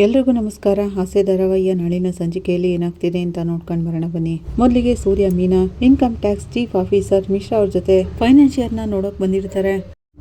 ಎಲ್ರಿಗೂ ನಮಸ್ಕಾರ. ಹಾಸ್ಯ ಧಾರಾವಾಹಿಯ ನಾಳಿನ ಸಂಚಿಕೆಯಲ್ಲಿ ಏನಾಗ್ತಿದೆ ಅಂತ ನೋಡ್ಕೊಂಡು ಬರೋಣ ಬನ್ನಿ. ಮೊದಲಿಗೆ Surya Meena income tax chief officer Mishra ಅವ್ರ ಜೊತೆ ಫೈನಾನ್ಷಿಯರ್ನ ನೋಡೋಕೆ ಬಂದಿರ್ತಾರೆ.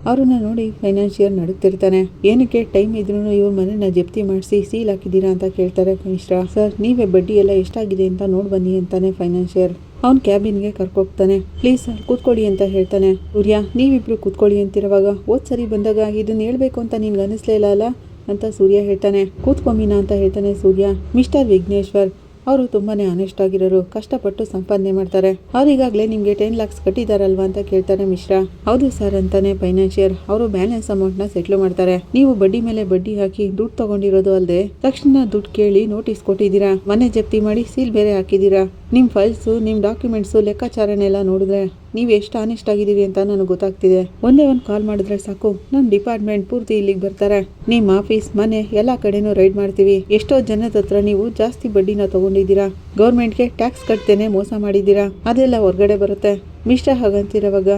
ಅವ್ರನ್ನ ನೋಡಿ ಫೈನಾನ್ಷಿಯರ್ ನಡುತ್ತಿರ್ತಾನೆ. ಏನಕ್ಕೆ ಟೈಮ್ ಇದ್ರೂ ಇವ್ರ ಮನೆಯನ್ನ ಜಪ್ತಿ ಮಾಡಿಸಿ ಸೀಲ್ ಹಾಕಿದ್ದೀರಾ ಅಂತ ಕೇಳ್ತಾರೆ ಮಿಶ್ರಾ. ಸರ್ ನೀವೇ ಬಡ್ಡಿ ಎಲ್ಲ ಎಷ್ಟಾಗಿದೆ ಅಂತ ನೋಡಿ ಬನ್ನಿ ಅಂತಾನೆ ಫೈನಾನ್ಷಿಯರ್. ಅವ್ನ ಕ್ಯಾಬಿನ್ಗೆ ಕರ್ಕೋಗ್ತಾನೆ. ಪ್ಲೀಸ್ ಸರ್ ಕೂತ್ಕೊಳ್ಳಿ ಅಂತ ಹೇಳ್ತಾನೆ. ಸೂರ್ಯ ನೀವಿಬ್ರು ಕೂತ್ಕೊಳ್ಳಿ ಅಂತಿರುವಾಗ ಹೋದ್ ಸರಿ ಬಂದಾಗ ಇದನ್ನ ಹೇಳ್ಬೇಕು ಅಂತ ನಿನ್ಗೆ ಅನಿಸ್ಲೇ ಇಲ್ಲ ಅಂತ ಸೂರ್ಯ ಹೇಳ್ತಾನೆ. ಕೂತ್ಕೊಂಬಿನಾ ಅಂತ ಹೇಳ್ತಾನೆ ಸೂರ್ಯ. ಮಿಸ್ಟರ್ ವಿಘ್ನೇಶ್ವರ್ ಅವರು ತುಂಬಾನೇ ಆನೆಸ್ಟ್ ಆಗಿರೋರು, ಕಷ್ಟಪಟ್ಟು ಸಂಪಾದನೆ ಮಾಡ್ತಾರೆ. ಅವ್ರಿಗಾಗಲೇ ನಿಮಗೆ 10 lakhs ಕಟ್ಟಿದಾರಲ್ವಾ ಅಂತ ಕೇಳ್ತಾರೆ ಮಿಶ್ರಾ. ಹೌದು ಸರ್ ಅಂತಾನೆ ಫೈನಾನ್ಷಿಯರ್. ಅವರು ಬ್ಯಾಲೆನ್ಸ್ ಅಮೌಂಟ್ನ ಸೆಟ್ಲ್ ಮಾಡ್ತಾರೆ. ನೀವು ಬಡ್ಡಿ ಮೇಲೆ ಬಡ್ಡಿ ಹಾಕಿ ದುಡ್ಡು ತಗೊಂಡಿರೋದು ಅಲ್ಲದೆ ತಕ್ಷಣ ದುಡ್ಡು ಕೇಳಿ ನೋಟಿಸ್ ಕೊಟ್ಟಿದ್ದೀರಾ, ಮನೆ ಜಪ್ತಿ ಮಾಡಿ ಸೀಲ್ ಬೇರೆ ಹಾಕಿದ್ದೀರಾ. ನಿಮ್ಮ ಫೈಲ್ಸು ನಿಮ್ಮ ಡಾಕ್ಯುಮೆಂಟ್ಸು ಲೆಕ್ಕಾಚಾರನೆಲ್ಲ ನೋಡಿದ್ರೆ ನೀವು ಎಷ್ಟು ಆನೆಸ್ಟ್ ಆಗಿದ್ದೀರಿ ಅಂತ ನನಗೆ ಗೊತ್ತಾಗ್ತಿದೆ. ಒಂದೇ ಒಂದು ಕಾಲ್ ಮಾಡಿದ್ರೆ ಸಾಕು ನಮ್ಮ ಡಿಪಾರ್ಟ್ಮೆಂಟ್ ಪೂರ್ತಿ ಇಲ್ಲಿಗೆ ಬರ್ತಾರೆ. ನಿಮ್ಮ ಆಫೀಸ್ ಮನೆ ಎಲ್ಲ ಕಡೆನೂ ರೈಡ್ ಮಾಡ್ತೀವಿ. ಎಷ್ಟೋ ಜನದ ಹತ್ರ ನೀವು ಜಾಸ್ತಿ ಬಡ್ಡಿನ ತಗೊಂಡಿದ್ದೀರಾ, ಗೌರ್ಮೆಂಟ್ಗೆ ಟ್ಯಾಕ್ಸ್ ಕಟ್ತೇನೆ ಮೋಸ ಮಾಡಿದ್ದೀರಾ, ಅದೆಲ್ಲ ಹೊರಗಡೆ ಬರುತ್ತೆ. ಮಿಸ್ಟರ್ ಹಾಗಂತಿರೋವಾಗ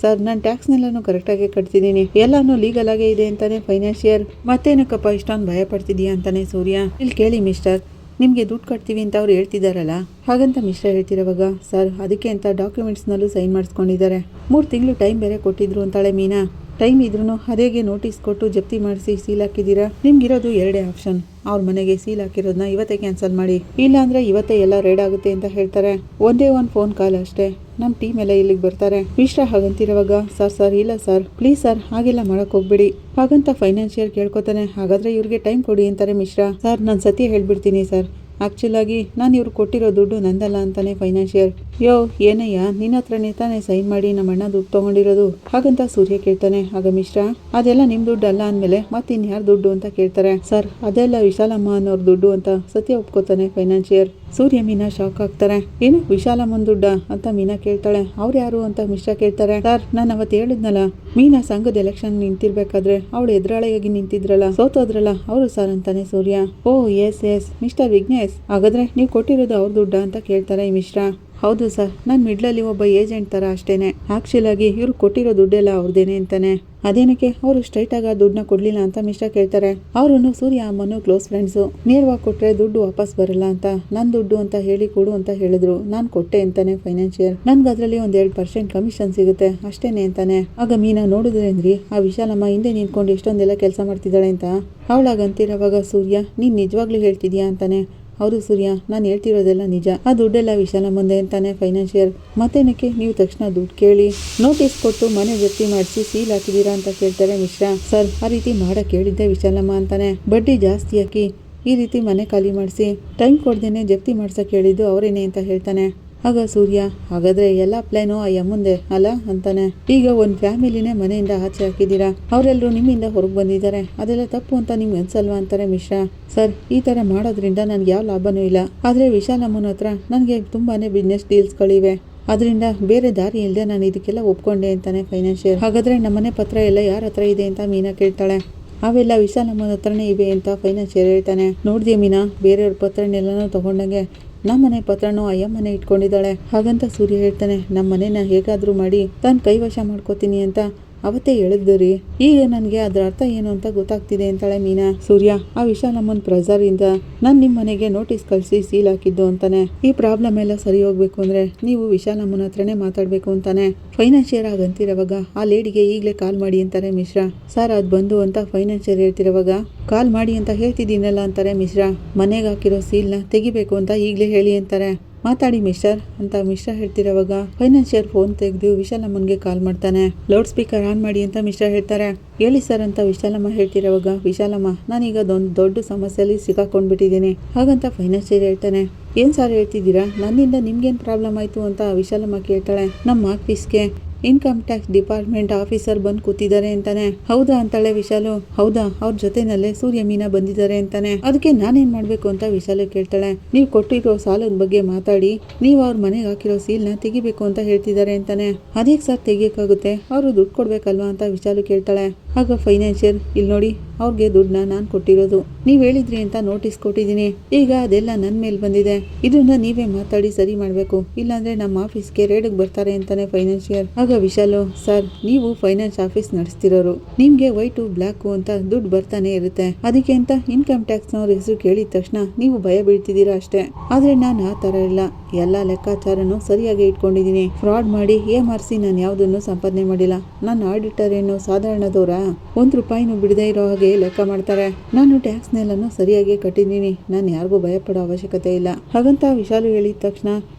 ಸರ್ ನಾನು ಟ್ಯಾಕ್ಸ್ನೆಲ್ಲನೂ ಕರೆಕ್ಟಾಗಿ ಕಟ್ತಿದ್ದೀನಿ, ಎಲ್ಲಾನು ಲೀಗಲ್ ಆಗೇ ಇದೆ ಅಂತಾನೆ ಫೈನಾನ್ಷಿಯರ್. ಮತ್ತೇನಕ್ಕಪ್ಪ ಇಷ್ಟೊಂದು ಭಯ ಪಡ್ತಿದೀಯಾ ಅಂತಾನೆ ಸೂರ್ಯ. ಇಲ್ಲಿ ಕೇಳಿ ಮಿಸ್ಟರ್, ನಿಮಗೆ ದುಡ್ಡು ಕಟ್ತೀವಿ ಅಂತ ಅವ್ರು ಹೇಳ್ತಿದ್ದಾರಲ್ಲ, ಹಾಗಂತ ಮಿಶ್ರಾ ಹೇಳ್ತಿರೋವಾಗ ಸರ್ ಅದಕ್ಕೆ ಅಂತ ಡಾಕ್ಯುಮೆಂಟ್ಸ್ನಲ್ಲೂ ಸೈನ್ ಮಾಡಿಸ್ಕೊಂಡಿದ್ದಾರೆ. 3 ತಿಂಗಳು ಟೈಮ್ ಬೇರೆ ಕೊಟ್ಟಿದ್ರು ಅಂತಾಳೆ ಮೀನಾ. ಟೈಮ್ ಇದ್ರೂ ಅದೇಗೆ ನೋಟಿಸ್ ಕೊಟ್ಟು ಜಪ್ತಿ ಮಾಡಿಸಿ ಸೀಲ್ ಹಾಕಿದ್ದೀರಾ. ನಿಮ್ಗಿರೋದು 2 ಆಪ್ಷನ್. ಅವ್ರ ಮನೆಗೆ ಸೀಲ್ ಹಾಕಿರೋದನ್ನ ಇವತ್ತೇ ಕ್ಯಾನ್ಸಲ್ ಮಾಡಿ, ಇಲ್ಲಾಂದ್ರೆ ಇವತ್ತೇ ಎಲ್ಲ ರೈಡ್ ಆಗುತ್ತೆ ಅಂತ ಹೇಳ್ತಾರೆ. ಒಂದೇ ಒಂದು ಫೋನ್ ಕಾಲ್ ಅಷ್ಟೇ, ನಮ್ಮ ಟೀಮ್ ಎಲ್ಲ ಇಲ್ಲಿಗೆ ಬರ್ತಾರೆ. ಮಿಶ್ರಾ ಹಾಗಂತಿರುವಾಗ ಸರ್ ಇಲ್ಲ ಸರ್ ಪ್ಲೀಸ್ ಸರ್ ಹಾಗೆಲ್ಲ ಮಾಡಕ್ ಹೋಗ್ಬೇಡಿ ಹಾಗಂತ ಫೈನಾನ್ಷಿಯರ್ ಕೇಳ್ಕೊತಾನೆ. ಹಾಗಾದ್ರೆ ಇವ್ರಿಗೆ ಟೈಮ್ ಕೊಡಿ ಅಂತಾರೆ ಮಿಶ್ರಾ. ಸರ್ ನಾನು ಸತ್ಯ ಹೇಳ್ಬಿಡ್ತೀನಿ ಸರ್, ಆ್ಯಕ್ಚುಲಾಗಿ ನಾನು ಇವ್ರು ಕೊಟ್ಟಿರೋ ದುಡ್ಡು ನಂದಲ್ಲ ಅಂತಾನೆ ಫೈನಾನ್ಷಿಯರ್. ಯೋ ಏನಯ್ಯ ನಿನ್ನ ಹತ್ರನೇ ತಾನೇ ಸೈನ್ ಮಾಡಿ ನಮ್ಮ ಅಣ್ಣ ದುಡ್ಡು ತೊಗೊಂಡಿರೋದು ಹಾಗಂತ ಸೂರ್ಯ ಕೇಳ್ತಾನೆ. ಆಗ ಮಿಶ್ರಾ ಅದೆಲ್ಲ ನಿಮ್ಮ ದುಡ್ಡು ಅಲ್ಲ ಅಂದಮೇಲೆ ಮತ್ತಿನ್ಯಾರ ದುಡ್ಡು ಅಂತ ಕೇಳ್ತಾರೆ. ಸರ್ ಅದೆಲ್ಲ ವಿಶಾಲಮ್ಮ ಅನ್ನೋರ್ ದುಡ್ಡು ಅಂತ ಸತ್ಯ ಒಪ್ಕೋತಾನೆ ಫೈನಾನ್ಷಿಯರ್. ಸೂರ್ಯ ಮೀನಾ ಶಾಕ್ ಆಗ್ತಾರೆ. ಏನು ವಿಶಾಲಮ್ಮನ ದುಡ್ಡ ಅಂತ ಮೀನಾ ಕೇಳ್ತಾಳೆ. ಅವ್ರು ಯಾರು ಅಂತ ಮಿಶ್ರಾ ಕೇಳ್ತಾರೆ. ಸರ್ ನಾನು ಅವತ್ತು ಹೇಳಿದ್ನಲ್ಲ, ಮೀನಾ ಸಂಘದ ಎಲೆಕ್ಷನ್ ನಿಂತಿರ್ಬೇಕಾದ್ರೆ ಅವಳು ಎದುರಾಳಿಯಾಗಿ ನಿಂತಿದ್ರಲ್ಲ, ಸೋತೋದ್ರಲ್ಲ ಅವರು ಸರ್ ಅಂತಾನೆ ಸೂರ್ಯ. ಓ ಎಸ್ ಮಿಸ್ಟರ್ ವಿಘ್ನೇಶ್, ಹಾಗಾದ್ರೆ ನೀವು ಕೊಟ್ಟಿರೋದು ಅವ್ರ ದುಡ್ಡ ಅಂತ ಕೇಳ್ತಾರೆ ಮಿಶ್ರಾ. ಹೌದು ಸರ್, ನಾನು ಮಿಡ್ಲಲ್ಲಿ ಒಬ್ಬ ಏಜೆಂಟ್ ಥರ ಅಷ್ಟೇನೆ. ಆ್ಯಕ್ಚುಲಾಗಿ ಇವ್ರು ಕೊಟ್ಟಿರೋ ದುಡ್ಡೆಲ್ಲ ಅವ್ರದ್ದೇನೆ ಅಂತಾನೆ. ಅದೇನಕ್ಕೆ ಅವರು ಸ್ಟ್ರೈಟಾಗಿ ಆ ದುಡ್ಡನ್ನ ಕೊಡಲಿಲ್ಲ ಅಂತ ಮಿಶ್ರಾ ಕೇಳ್ತಾರೆ. ಅವರು ಸೂರ್ಯ ಅಮ್ಮನು ಕ್ಲೋಸ್ ಫ್ರೆಂಡ್ಸು, ನೇರವಾಗಿ ಕೊಟ್ಟರೆ ದುಡ್ಡು ವಾಪಸ್ ಬರಲ್ಲ ಅಂತ ನನ್ನ ದುಡ್ಡು ಅಂತ ಹೇಳಿ ಕೊಡು ಅಂತ ಹೇಳಿದ್ರು, ನಾನು ಕೊಟ್ಟೆ ಅಂತಾನೆ ಫೈನಾನ್ಷಿಯರ್. ನನ್ಗೆ ಅದರಲ್ಲಿ ಒಂದು 2% ಕಮಿಷನ್ ಸಿಗುತ್ತೆ ಅಷ್ಟೇನೆ ಅಂತಾನೆ. ಆಗ ಮೀನಾ ನೋಡಿದ್ರೇನ್ರಿ ಆ ವಿಶಾಲಮ್ಮ ಹಿಂದೆ ನಿಂತ್ಕೊಂಡು ಎಷ್ಟೊಂದೆಲ್ಲ ಕೆಲಸ ಮಾಡ್ತಿದ್ದಾಳೆ ಅಂತ. ಅವಳಾಗಂತಿರೋವಾಗ ಸೂರ್ಯ ನೀನು ನಿಜವಾಗ್ಲೂ ಹೇಳ್ತಿದ್ಯಾ ಅಂತಾನೆ. ಹೌದು ಸೂರ್ಯ, ನಾನು ಹೇಳ್ತಿರೋದೆಲ್ಲ ನಿಜ, ಆ ದುಡ್ಡೆಲ್ಲ ವಿಶಾಲ ಮುಂದೆ ಅಂತಾನೆ ಫೈನಾನ್ಷಿಯರ್. ಮತ್ತೇನಕ್ಕೆ ನೀವು ತಕ್ಷಣ ದುಡ್ಡು ಕೇಳಿ ನೋಟಿಸ್ ಕೊಟ್ಟು ಮನೆ ಜಪ್ತಿ ಮಾಡಿಸಿ ಸೀಲ್ ಹಾಕಿದ್ದೀರಾ ಅಂತ ಕೇಳ್ತಾರೆ ಮಿಶ್ರಾ. ಸರ್ ಆ ರೀತಿ ಮಾಡಕ್ಕೆ ಹೇಳಿದ್ದೆ ವಿಶಾಲಮ್ಮ ಅಂತಾನೆ. ಬಡ್ಡಿ ಜಾಸ್ತಿ ಹಾಕಿ ಈ ರೀತಿ ಮನೆ ಖಾಲಿ ಮಾಡಿಸಿ ಟೈಮ್ ಕೊಡ್ದೇನೆ ಜಪ್ತಿ ಮಾಡ್ಸಕ್ಕೆ ಹೇಳಿದ್ದು ಅವರೇನೆ ಅಂತ ಹೇಳ್ತಾನೆ. ಆಗ ಸೂರ್ಯ ಹಾಗಾದ್ರೆ ಎಲ್ಲ ಪ್ಲಾನು ಆ ಮುಂದೆ ಅಲ್ಲ ಅಂತಾನೆ. ಈಗ ಒಂದು ಫ್ಯಾಮಿಲಿನೇ ಮನೆಯಿಂದ ಆಚೆ ಹಾಕಿದ್ದೀರಾ, ಅವರೆಲ್ಲರೂ ನಿಮ್ಮಿಂದ ಹೊರಗೆ ಬಂದಿದ್ದಾರೆ, ಅದೆಲ್ಲ ತಪ್ಪು ಅಂತ ನಿಮ್ಗೆ ಅನ್ಸಲ್ವಾ ಅಂತಾರೆ ಮಿಶ್ರಾ. ಸರ್ ಈ ಥರ ಮಾಡೋದ್ರಿಂದ ನನಗೆ ಯಾವ ಲಾಭನೂ ಇಲ್ಲ, ಆದರೆ ವಿಶಾಲಮ್ಮನ ಹತ್ರ ನನಗೆ ತುಂಬಾನೇ ಬಿಸ್ನೆಸ್ ಡೀಲ್ಸ್ಗಳಿವೆ, ಅದರಿಂದ ಬೇರೆ ದಾರಿ ಇಲ್ಲದೆ ನಾನು ಇದಕ್ಕೆಲ್ಲ ಒಪ್ಕೊಂಡೆ ಅಂತಾನೆ ಫೈನಾನ್ಷಿಯರ್. ಹಾಗಾದ್ರೆ ನಮ್ಮನೆ ಪತ್ರ ಎಲ್ಲ ಯಾರ ಹತ್ರ ಇದೆ ಅಂತ ಮೀನಾ ಕೇಳ್ತಾಳೆ. ಅವೆಲ್ಲ ವಿಶಾಲಮ್ಮನ ಹತ್ರನೇ ಇವೆ ಅಂತ ಫೈನಾನ್ಷಿಯರ್ ಹೇಳ್ತಾನೆ. ನೋಡಿದ್ಯಾ ಮೀನಾ, ಬೇರೆಯವ್ರ ಪತ್ರನೆಲ್ಲನೂ ತಗೊಂಡಂಗೆ ನಮ್ಮನೆ ಪತ್ರನೂ ಅಯ್ಯಮ್ಮನೆ ಇಟ್ಕೊಂಡಿದ್ದಾಳೆ ಹಾಗಂತ ಸೂರ್ಯ ಹೇಳ್ತಾನೆ. ನಮ್ಮ ಮನೆನ ಹೇಗಾದ್ರೂ ಮಾಡಿ ತಾನು ಕೈವಶ ಮಾಡ್ಕೋತೀನಿ ಅಂತ ಅವತ್ತೇ ಹೇಳಿದ್ರಿ, ಈಗ ನನಗೆ ಅದರ ಅರ್ಥ ಏನು ಅಂತ ಗೊತ್ತಾಗ್ತಿದೆ ಅಂತಾಳೆ ಮೀನಾ. ಸೂರ್ಯ ಆ ವಿಶಾಲಮ್ಮನ ಪ್ರೆಸರಿಂದ ನಾನು ನಿಮ್ಮ ಮನೆಗೆ ನೋಟಿಸ್ ಕಳಿಸಿ ಸೀಲ್ ಹಾಕಿದ್ದು ಅಂತಾನೆ. ಈ ಪ್ರಾಬ್ಲಮ್ ಎಲ್ಲ ಸರಿ ಹೋಗ್ಬೇಕು ಅಂದ್ರೆ ನೀವು ವಿಶಾಲಮ್ಮನ ಹತ್ರನೇ ಮಾತಾಡ್ಬೇಕು ಅಂತಾನೆ ಫೈನಾನ್ಷಿಯರ್ ಆಗಂತಿರೋವಾಗ ಆ ಲೇಡಿಗೆ ಈಗಲೇ ಕಾಲ್ ಮಾಡಿ ಅಂತಾರೆ ಮಿಶ್ರಾ. ಸರ್ ಅದು ಬಂದು ಅಂತ ಫೈನಾನ್ಷಿಯರ್ ಹೇಳ್ತಿರೋವಾಗ ಕಾಲ್ ಮಾಡಿ ಅಂತ ಹೇಳ್ತಿದ್ದೀನಲ್ಲ ಅಂತಾರೆ ಮಿಶ್ರಾ. ಮನೆಗೆ ಹಾಕಿರೋ ಸೀಲ್ನ ತೆಗಿಬೇಕು ಅಂತ ಈಗಲೇ ಹೇಳಿ ಅಂತಾರೆ. ಮಾತಾಡಿ ಮಿಸ್ಟರ್ ಅಂತ ಮಿಶ್ರಾ ಹೇಳ್ತಿರೋವಾಗ ಫೈನಾನ್ಷಿಯರ್ ಫೋನ್ ತೆಗೆದು ವಿಶಾಲಮ್ಮನ್ಗೆ ಕಾಲ್ ಮಾಡ್ತಾನೆ. ಲೌಡ್ ಸ್ಪೀಕರ್ ಆನ್ ಮಾಡಿ ಅಂತ ಮಿಶ್ರಾ ಹೇಳ್ತಾರೆ. ಹೇಳಿ ಸರ್ ಅಂತ ವಿಶಾಲಮ್ಮ ಹೇಳ್ತಿರೋವಾಗ ವಿಶಾಲಮ್ಮ ನಾನೀಗ ದೊಡ್ಡ ಸಮಸ್ಯೆಯಲ್ಲಿ ಸಿಕ್ಕಾಕೊಂಡ್ಬಿಟ್ಟಿದ್ದೀನಿ ಹಾಗಂತ ಫೈನಾನ್ಷಿಯರ್ ಹೇಳ್ತಾನೆ. ಏನು ಸರ್ ಹೇಳ್ತಿದ್ದೀರಾ, ನನ್ನಿಂದ ನಿಮ್ಗೇನು ಪ್ರಾಬ್ಲಮ್ ಆಯಿತು ಅಂತ ವಿಶಾಲಮ್ಮ ಕೇಳ್ತಾಳೆ. ನಮ್ಮ ಆಫೀಸ್ಗೆ ಇನ್ಕಮ್ ಟ್ಯಾಕ್ಸ್ ಡಿಪಾರ್ಟ್ಮೆಂಟ್ ಆಫೀಸರ್ ಬಂದು ಕೂತಿದ್ದಾರೆ ಅಂತಾನೆ. ಹೌದಾ ಅಂತಾಳೆ ವಿಶಾಲು. ಹೌದಾ, ಅವ್ರ ಜೊತೆನಲ್ಲೇ ಸೂರ್ಯ ಮೀನಾ ಬಂದಿದ್ದಾರೆ ಅಂತಾನೆ. ಅದಕ್ಕೆ ನಾನೇನ್ ಮಾಡ್ಬೇಕು ಅಂತ ವಿಶಾಲು ಕೇಳ್ತಾಳೆ. ನೀವು ಕೊಟ್ಟಿರೋ ಸಾಲದ ಬಗ್ಗೆ ಮಾತಾಡಿ ನೀವು ಅವ್ರ ಮನೆಗೆ ಹಾಕಿರೋ ಸೀಲ್ನ ತೆಗಿಬೇಕು ಅಂತ ಹೇಳ್ತಿದ್ದಾರೆ ಅಂತಾನೆ. ಅದೇಗೆ ಸರ್ ತೆಗಿಯಕ್ಕಾಗುತ್ತೆ, ಅವರು ದುಡ್ಡು ಕೊಡ್ಬೇಕಲ್ವಾ ಅಂತ ವಿಶಾಲು ಕೇಳ್ತಾಳೆ. ಆಗ ಫೈನಾನ್ಷಿಯರ್ ಇಲ್ಲಿ ನೋಡಿ ಅವ್ರಿಗೆ ದುಡ್ಡನ್ನ ನಾನು ಕೊಟ್ಟಿರೋದು. ನೀವ್ ಹೇಳಿದ್ರಿ ಅಂತ ನೋಟಿಸ್ ಕೊಟ್ಟಿದ್ದೀನಿ. ಈಗ ಅದೆಲ್ಲ ನನ್ನ ಮೇಲೆ ಬಂದಿದೆ. ಇದನ್ನ ನೀವೇ ಮಾತಾಡಿ ಸರಿ ಮಾಡ್ಬೇಕು, ಇಲ್ಲಾಂದ್ರೆ ನಮ್ಮ ಆಫೀಸ್ಗೆ ರೇಡಿಗೆ ಬರ್ತಾರೆ ಅಂತಾನೆ ಫೈನಾನ್ಷಿಯರ್. ಆಗ ವಿಶಾಲು, ಸರ್ ನೀವು ಫೈನಾನ್ಸ್ ಆಫೀಸ್ ನಡೆಸ್ತಿರೋರು, ನಿಮ್ಗೆ ವೈಟು ಬ್ಲ್ಯಾಕು ಅಂತ ದುಡ್ಡು ಬರ್ತಾನೆ ಇರುತ್ತೆ. ಅದಕ್ಕೆ ಅಂತ ಇನ್ಕಮ್ ಟ್ಯಾಕ್ಸ್ ನವ್ರ ಹೆಸರು ಕೇಳಿದ ತಕ್ಷಣ ನೀವು ಭಯ ಬೀಳ್ತಿದ್ದೀರಾ ಅಷ್ಟೇ. ಆದ್ರೆ ನಾನು ಆ ತರ ಇಲ್ಲ, ಎಲ್ಲಾ ಲೆಕ್ಕಾಚಾರನು ಸರಿಯಾಗಿ ಇಟ್ಕೊಂಡಿದೀನಿ. ಫ್ರಾಡ್ ಮಾಡಿ ಏಮಾರಿಸಿ ನಾನು ಯಾವ್ದನ್ನು ಸಂಪಾದನೆ ಮಾಡಿಲ್ಲ. ನನ್ನ ಆಡಿಟರ್ ಏನು ಸಾಧಾರಣದವರ? ₹1 ಬಿಡದೆ ಇರೋ ಹಾಗೆ ಲೆಕ್ಕ ಮಾಡ್ತಾರೆ. ನಾನು ಟ್ಯಾಕ್ಸ್ ನೆಲ್ಲನ್ನು ಸರಿಯಾಗಿ ಕಟ್ಟಿದ್ದೀನಿ. ನಾನು ಯಾರಿಗೂ ಭಯ ಪಡೋ ಅವಶ್ಯಕತೆ ಇಲ್ಲ. ಹಾಗಂತ ವಿಶಾಲು ಹೇಳಿದ ತಕ್ಷಣ,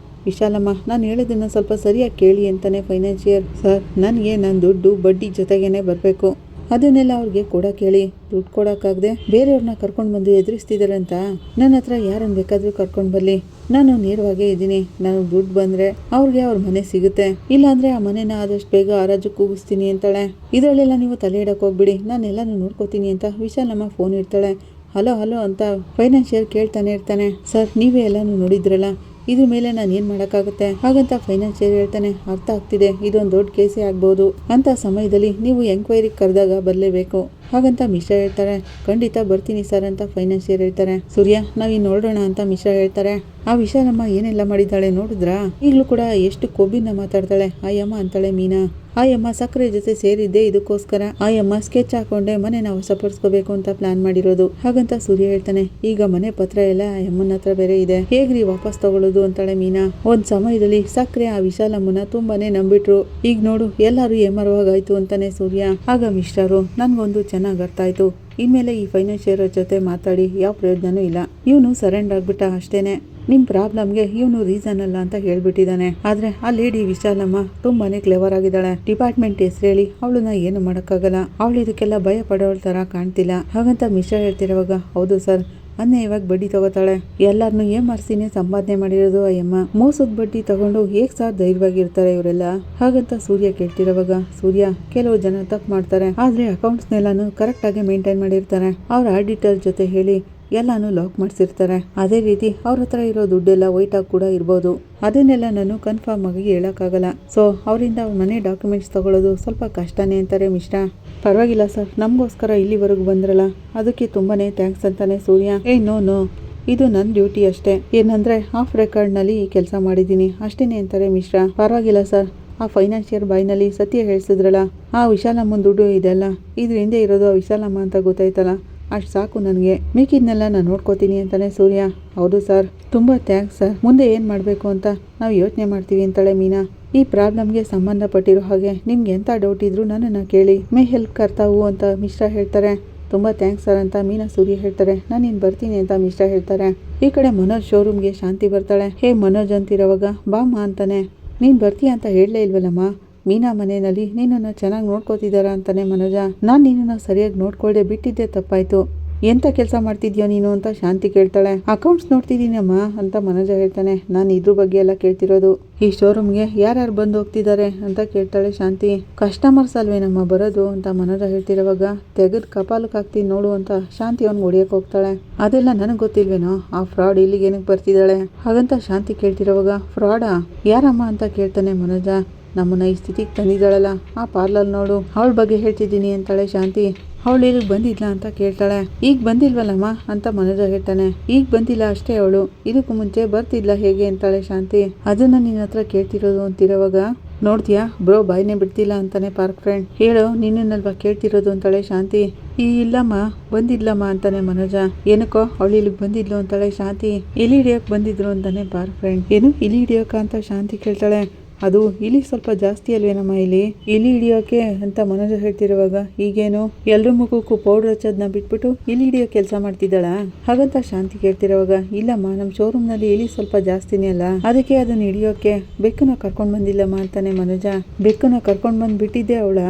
ವಿಶಾಲಮ್ಮ ನಾನು ಹೇಳೋದನ್ನ ಸ್ವಲ್ಪ ಸರಿಯಾಗಿ ಕೇಳಿ ಅಂತಾನೆ ಫೈನಾನ್ಷಿಯರ್. ಸರ್ ನನಗೆ ನನ್ನ ದುಡ್ಡು ಬಡ್ಡಿ ಜೊತೆಗೇನೆ ಬರಬೇಕು, ಅದನ್ನೆಲ್ಲ ಅವ್ರಿಗೆ ಕೊಡೋಕೆ ಹೇಳಿ. ದುಡ್ಡು ಕೊಡೋಕ್ಕಾಗದೆ ಬೇರೆಯವ್ರನ್ನ ಕರ್ಕೊಂಡು ಬಂದು ಎದುರಿಸ್ತಿದ್ದಾರೆ ಅಂತ ನನ್ನ ಹತ್ರ ಯಾರನ್ನು ಬೇಕಾದರೂ ಕರ್ಕೊಂಡು ಬರಲಿ, ನಾನು ನೇರವಾಗೇ ಇದ್ದೀನಿ. ನಾನು ದುಡ್ಡು ಬಂದರೆ ಅವ್ರಿಗೆ ಅವ್ರ ಮನೆ ಸಿಗುತ್ತೆ, ಇಲ್ಲಾಂದರೆ ಆ ಮನೆನ ಆದಷ್ಟು ಬೇಗ ಹರಾಜು ಕೂಗಿಸ್ತೀನಿ ಅಂತಾಳೆ. ಇದರಲ್ಲೆಲ್ಲ ನೀವು ತಲೆ ಇಡಕ್ಕೆ ಹೋಗ್ಬಿಡಿ, ನಾನೆಲ್ಲನೂ ನೋಡ್ಕೋತೀನಿ ಅಂತ ವಿಶಾಲಮ್ಮ ಫೋನ್ ಇಡ್ತಾಳೆ. ಹಲೋ ಹಲೋ ಅಂತ ಫೈನಾನ್ಷಿಯರ್ ಕೇಳ್ತಾನೆ ಇರ್ತಾನೆ. ಸರ್ ನೀವೇ ಎಲ್ಲನೂ ನೋಡಿದ್ರಲ್ಲ, ಇದ್ರ ಮೇಲೆ ನಾನು ಏನು ಮಾಡೋಕ್ಕಾಗುತ್ತೆ? ಹಾಗಂತ ಫೈನಾನ್ಷಿಯರ್ ಹೇಳ್ತಾನೆ, ಅರ್ಥ ಆಗ್ತಿದೆ, ಇದೊಂದು ದೊಡ್ಡ ಕೇಸೇ ಆಗ್ಬೋದು. ಅಂತ ಸಮಯದಲ್ಲಿ ನೀವು ಎಂಕ್ವೈರಿಗೆ ಕರೆದಾಗ ಬರಲೇಬೇಕು. ಹಾಗಂತ ಮಿಶ್ರಾ ಹೇಳ್ತಾರೆ, ಖಂಡಿತ ಬರ್ತೀನಿ ಸರ್ ಅಂತ ಫೈನಾನ್ಷಿಯರ್ ಹೇಳ್ತಾರೆ. ಸೂರ್ಯ ನಾವಿನ್ನು ಹೊರಡೋಣ ಅಂತ ಮಿಶ್ರಾ ಹೇಳ್ತಾರೆ. ಆ ವಿಶಾಲಮ್ಮ ಏನೆಲ್ಲ ಮಾಡಿದ್ದಾಳೆ ನೋಡಿದ್ರಾ? ಈಗಲೂ ಕೂಡ ಎಷ್ಟು ಕೊಬ್ಬಿನ ಮಾತಾಡ್ತಾಳೆ. ಆಯಮ್ಮ ಅಂತಾಳೆ ಮೀನಾ. ಆಯಮ್ಮ ಸಕ್ಕರೆ ಜೊತೆ ಸೇರಿದ್ದೆ ಇದಕ್ಕೋಸ್ಕರ. ಆಯಮ್ಮ ಸ್ಕೆಚ್ ಹಾಕೊಂಡೆ ಮನೆನ ವಶಪಡಿಸ್ಕೋಬೇಕು ಅಂತ ಪ್ಲಾನ್ ಮಾಡಿರೋದು. ಹಾಗಂತ ಸೂರ್ಯ ಹೇಳ್ತಾನೆ, ಈಗ ಮನೆ ಪತ್ರ ಎಲ್ಲ ಆಯಮ್ಮನ ಹತ್ರ ಬೇರೆ ಇದೆ, ಹೇಗ್ರಿ ವಾಪಸ್ ತಗೊಳ್ಳೋದು ಅಂತಾಳೆ ಮೀನಾ. ಒಂದ್ ಸಮಯದಲ್ಲಿ ಸಕ್ಕರೆ ಆ ವಿಶಾಲಮ್ಮನ ತುಂಬಾನೇ ನಂಬಿಟ್ರು. ಈಗ ನೋಡು ಎಲ್ಲರೂ ಏಮರವಾಗಾಯ್ತು ಅಂತಾನೆ ಸೂರ್ಯ. ಆಗ ಮಿಶ್ರರು, ನನ್ಗೊಂದು ಚೆನ್ನಾಗಿ ಅರ್ಥ ಆಯ್ತು, ಇನ್ಮೇಲೆ ಈ ಫೈನಾನ್ಷಿಯರ್ ಜೊತೆ ಮಾತಾಡಿ ಯಾವ ಪ್ರಯೋಜನನೂ ಇಲ್ಲ. ಇವನು ಸರೆಂಡರ್ ಆಗ್ಬಿಟ್ಟ ಅಷ್ಟೇನೆ. ನಿಮ್ ಪ್ರಾಬ್ಲಮ್ಗೆ ಇವನು ರೀಸನ್ ಅಲ್ಲ ಅಂತ ಹೇಳ್ಬಿಟ್ಟಿದ್ದಾನೆ. ಆದ್ರೆ ಆ ಲೇಡಿ ವಿಶಾಲಮ್ಮ ತುಂಬಾನೇ ಕ್ಲೆವರ್ ಆಗಿದ್ದಾಳೆ. ಡಿಪಾರ್ಟ್ಮೆಂಟ್ ಹೆಸರು ಹೇಳಿ ಅವಳನ್ನ ಏನು ಮಾಡಕ್ಕಾಗಲ್ಲ. ಅವಳು ಇದಕ್ಕೆಲ್ಲ ಭಯ ಪಡೋಳ ತರ ಕಾಣ್ತಿಲ್ಲ. ಹಾಗಂತ ಮಿಶ್ರಾ ಹೇಳ್ತಿರುವಾಗ, ಹೌದು ಸರ್, ಇವಾಗ ಬಡ್ಡಿ ತಗೋತಾಳೆ. ಎಲ್ಲಾರನ್ನು ಏಮಾರ್ಸಿನೇ ಸಂಪಾದನೆ ಮಾಡಿರೋದು ಅಯ್ಯಮ್ಮ. ಮೋಸದ ಬಡ್ಡಿ ತಗೊಂಡು ಹೇಗ್ ಸರ್ ಧೈರ್ಯವಾಗಿರ್ತಾರೆ ಇವರೆಲ್ಲ? ಹಾಗಂತ ಸೂರ್ಯ ಕೇಳ್ತಿರೋವಾಗ, ಸೂರ್ಯ ಕೆಲವು ಜನ ತಪ್ಪು ಮಾಡ್ತಾರೆ, ಆದ್ರೆ ಅಕೌಂಟ್ಸ್ನೆಲ್ಲಾನು ಕರೆಕ್ಟ್ ಆಗಿ ಮೇಂಟೈನ್ ಮಾಡಿರ್ತಾರೆ. ಅವ್ರ ಆಡಿಟರ್ ಜೊತೆ ಹೇಳಿ ಎಲ್ಲಾನು ಲಾಕ್ ಮಾಡಿಸಿರ್ತಾರೆ. ಅದೇ ರೀತಿ ಅವ್ರ ಹತ್ರ ಇರೋ ದುಡ್ಡೆಲ್ಲ ವೈಟ್ ಆಗಿ ಕೂಡ ಇರ್ಬೋದು. ಅದನ್ನೆಲ್ಲ ನಾನು ಕನ್ಫರ್ಮ್ ಆಗಿ ಹೇಳಕ್ಕಾಗಲ್ಲ. ಸೊ ಅವರಿಂದ ಅವ್ರ ಮನೆ ಡಾಕ್ಯುಮೆಂಟ್ಸ್ ತಗೊಳ್ಳೋದು ಸ್ವಲ್ಪ ಕಷ್ಟನೇ ಅಂತಾರೆ ಮಿಶ್ರಾ. ಪರವಾಗಿಲ್ಲ ಸರ್, ನಮಗೋಸ್ಕರ ಇಲ್ಲಿವರೆಗೂ ಬಂದ್ರಲ್ಲ ಅದಕ್ಕೆ ತುಂಬಾನೇ ಥ್ಯಾಂಕ್ಸ್ ಅಂತಾನೆ ಸೂರ್ಯ. ನೋ, ಇದು ನನ್ನ ಡ್ಯೂಟಿ ಅಷ್ಟೇ. ಏನಂದ್ರೆ ಆಫ್ ರೆಕಾರ್ಡ್ನಲ್ಲಿ ಈ ಕೆಲಸ ಮಾಡಿದ್ದೀನಿ ಅಷ್ಟೇನೆ ಅಂತಾರೆ ಮಿಶ್ರಾ. ಪರವಾಗಿಲ್ಲ ಸರ್, ಆ ಫೈನಾನ್ಷಿಯರ್ ಬಾಯ್ನಲ್ಲಿ ಸತ್ಯ ಹೇಳ್ಸಿದ್ರಲ್ಲ, ಆ ವಿಶಾಲಮ್ಮನ ದುಡ್ಡು ಇದೆಲ್ಲ ಇದ್ರ ಹಿಂದೆ ಇರೋದು ಆ ವಿಶಾಲಮ್ಮ ಅಂತ ಗೊತ್ತಾಯ್ತಲ್ಲ, ಅಷ್ಟು ಸಾಕು ನನಗೆ. ಮಿಕ್ಕಿದ್ನೆಲ್ಲ ನಾನು ನೋಡ್ಕೋತೀನಿ ಅಂತಾನೆ ಸೂರ್ಯ. ಹೌದು ಸರ್, ತುಂಬ ಥ್ಯಾಂಕ್ಸ್ ಸರ್. ಮುಂದೆ ಏನು ಮಾಡಬೇಕು ಅಂತ ನಾವು ಯೋಚನೆ ಮಾಡ್ತೀವಿ ಅಂತಾಳೆ ಮೀನಾ. ಈ ಪ್ರಾಬ್ಲಮ್ಗೆ ಸಂಬಂಧಪಟ್ಟಿರೋ ಹಾಗೆ ನಿಮ್ಗೆ ಎಂಥ ಡೌಟ್ ಇದ್ರು ನನ್ನನ್ನು ಕೇಳಿ, ಮೇ ಹೆಲ್ಪ್ ಕರ್ತಾವು ಅಂತ ಮಿಶ್ರಾ ಹೇಳ್ತಾರೆ. ತುಂಬ ಥ್ಯಾಂಕ್ಸ್ ಸರ್ ಅಂತ ಮೀನಾ ಸೂರ್ಯ ಹೇಳ್ತಾರೆ. ನಾನು ಇನ್ನು ಬರ್ತೀನಿ ಅಂತ ಮಿಶ್ರಾ ಹೇಳ್ತಾರೆ. ಈ ಕಡೆ ಮನೋಜ್ ಶೋರೂಮ್ಗೆ ಶಾಂತಿ ಬರ್ತಾಳೆ. ಹೇ ಮನೋಜ್ ಅಂತಿರೋವಾಗ, ಬಾಮ್ಮ ಅಂತಾನೆ. ನೀನು ಬರ್ತೀಯ ಅಂತ ಹೇಳಲೇ ಇಲ್ವಲ್ಲಮ್ಮ, ಮೀನಾ ಮನೆಯಲ್ಲಿ ನಿನ್ನನ್ನು ಚೆನ್ನಾಗಿ ನೋಡ್ಕೋತಿದ್ದಾರ ಅಂತಾನೆ ಮನೋಜ. ನಾನು ನಿನ್ನನ್ನು ಸರಿಯಾಗಿ ನೋಡ್ಕೊಳ್ದೆ ಬಿಟ್ಟಿದ್ದೆ ತಪ್ಪಾಯ್ತು. ಎಂತ ಕೆಲಸ ಮಾಡ್ತಿದ್ಯೋ ನೀನು ಅಂತ ಶಾಂತಿ ಕೇಳ್ತಾಳೆ. ಅಕೌಂಟ್ಸ್ ನೋಡ್ತಿದ್ದೀನಮ್ಮ ಅಂತ ಮನೋಜ ಹೇಳ್ತಾನೆ. ನಾನು ಇದ್ರ ಬಗ್ಗೆ ಎಲ್ಲ ಕೇಳ್ತಿರೋದು. ಈ ಶೋರೂಮ್ಗೆ ಯಾರ್ಯಾರು ಬಂದು ಹೋಗ್ತಿದ್ದಾರೆ ಅಂತ ಕೇಳ್ತಾಳೆ ಶಾಂತಿ. ಕಸ್ಟಮರ್ಸ್ ಅಲ್ವೇನಮ್ಮ ಬರೋದು ಅಂತ ಮನೋಜ ಹೇಳ್ತಿರೋವಾಗ, ತೆಗೆದು ಕಪಾಲಕ್ಕೆ ಹಾಕ್ತೀನಿ ನೋಡು ಅಂತ ಶಾಂತಿ ಅವ್ನು ಹೊಡಿಯಕ್ಕೆ ಹೋಗ್ತಾಳೆ. ಅದೆಲ್ಲ ನನಗೆ ಗೊತ್ತಿಲ್ವೇನೋ, ಆ ಫ್ರಾಡ್ ಇಲ್ಲಿಗೆ ಏನಕ್ಕೆ ಬರ್ತಿದ್ದಾಳೆ ಹಾಗಂತ ಶಾಂತಿ ಕೇಳ್ತಿರೋವಾಗ, ಫ್ರಾಡಾ ಯಾರಮ್ಮ ಅಂತ ಕೇಳ್ತಾನೆ ಮನೋಜ. ನಮ್ಮನ್ನ ಈ ಸ್ಥಿತಿಗೆ ತಂದಿದ್ದಾಳಲ್ಲ ಆ ಪಾರ್ಲರ್ ನೋಡು, ಅವಳ ಬಗ್ಗೆ ಹೇಳ್ತಿದ್ದೀನಿ ಅಂತಾಳೆ ಶಾಂತಿ. ಅವಳು ಇಲ್ಲಿಗೆ ಬಂದಿದ್ಲ ಅಂತ ಕೇಳ್ತಾಳೆ. ಈಗ ಬಂದಿಲ್ವಲ್ಲಮ್ಮ ಅಂತ ಮನೋಜ ಹೇಳ್ತಾನೆ. ಈಗ ಬಂದಿಲ್ಲ ಅಷ್ಟೇ, ಅವಳು ಇದಕ್ಕೂ ಮುಂಚೆ ಬರ್ತಿದ್ಲ ಹೇಗೆ ಅಂತಾಳೆ ಶಾಂತಿ. ಅದನ್ನ ನಿನ್ನ ಹತ್ರ ಕೇಳ್ತಿರೋದು ಅಂತಿರೋವಾಗ, ನೋಡ್ತೀಯಾ ಬ್ರೋ ಬಾಯ್ನೆ ಬಿಡ್ತಿಲ್ಲ ಅಂತಾನೆ ಪಾರ್ಕ್ ಫ್ರೆಂಡ್. ಹೇಳೋ ನಿನ್ನಲ್ವಾ ಕೇಳ್ತಿರೋದು ಅಂತಾಳೆ ಶಾಂತಿ. ಇಲ್ಲಮ್ಮ ಬಂದಿದ್ಲಮ್ಮ ಅಂತಾನೆ ಮನೋಜ. ಏನಕ್ಕೋ ಅವಳು ಇಲ್ಲಿಗೆ ಬಂದಿದ್ಲು ಅಂತಾಳೆ ಶಾಂತಿ. ಇಲಿ ಹಿಡಿಯೋಕೆ ಬಂದಿದ್ರು ಅಂತಾನೆ ಪಾರ್ಕ್ ಫ್ರೆಂಡ್. ಏನು ಇಲಿ ಹಿಡಿಯೋಕ ಅಂತ ಶಾಂತಿ ಕೇಳ್ತಾಳೆ. ಅದು ಇಲಿ ಸ್ವಲ್ಪ ಜಾಸ್ತಿ ಅಲ್ವೇನಮ್ಮ ಇಲಿ ಹಿಡಿಯೋಕೆ ಅಂತ ಮನೋಜ ಹೇಳ್ತಿರುವಾಗ, ಈಗೇನು ಎಲ್ರ ಮುಖಕ್ಕೂ ಪೌಡರ್ ಹಚ್ಚೋದನ್ನ ಬಿಟ್ಬಿಟ್ಟು ಇಲಿ ಹಿಡಿಯೋ ಕೆಲಸ ಮಾಡ್ತಿದ್ದಾಳ ಹಾಗಂತ ಶಾಂತಿ ಕೇಳ್ತಿರುವಾಗ, ಇಲ್ಲಮ್ಮ ನಮ್ಮ ಶೋರೂಮ್ ನಲ್ಲಿ ಇಲಿ ಸ್ವಲ್ಪ ಜಾಸ್ತಿನೇ ಅಲ್ಲ, ಅದಕ್ಕೆ ಅದನ್ನ ಹಿಡಿಯೋಕೆ ಬೆಕ್ಕನ್ನ ಕರ್ಕೊಂಡ್ ಬಂದಿಲ್ಲಮ್ಮ ಅಂತಾನೆ ಮನೋಜ. ಬೆಕ್ಕನ್ನ ಕರ್ಕೊಂಡ್ ಬಂದ್ ಬಿಟ್ಟಿದ್ದೆ ಅವಳ.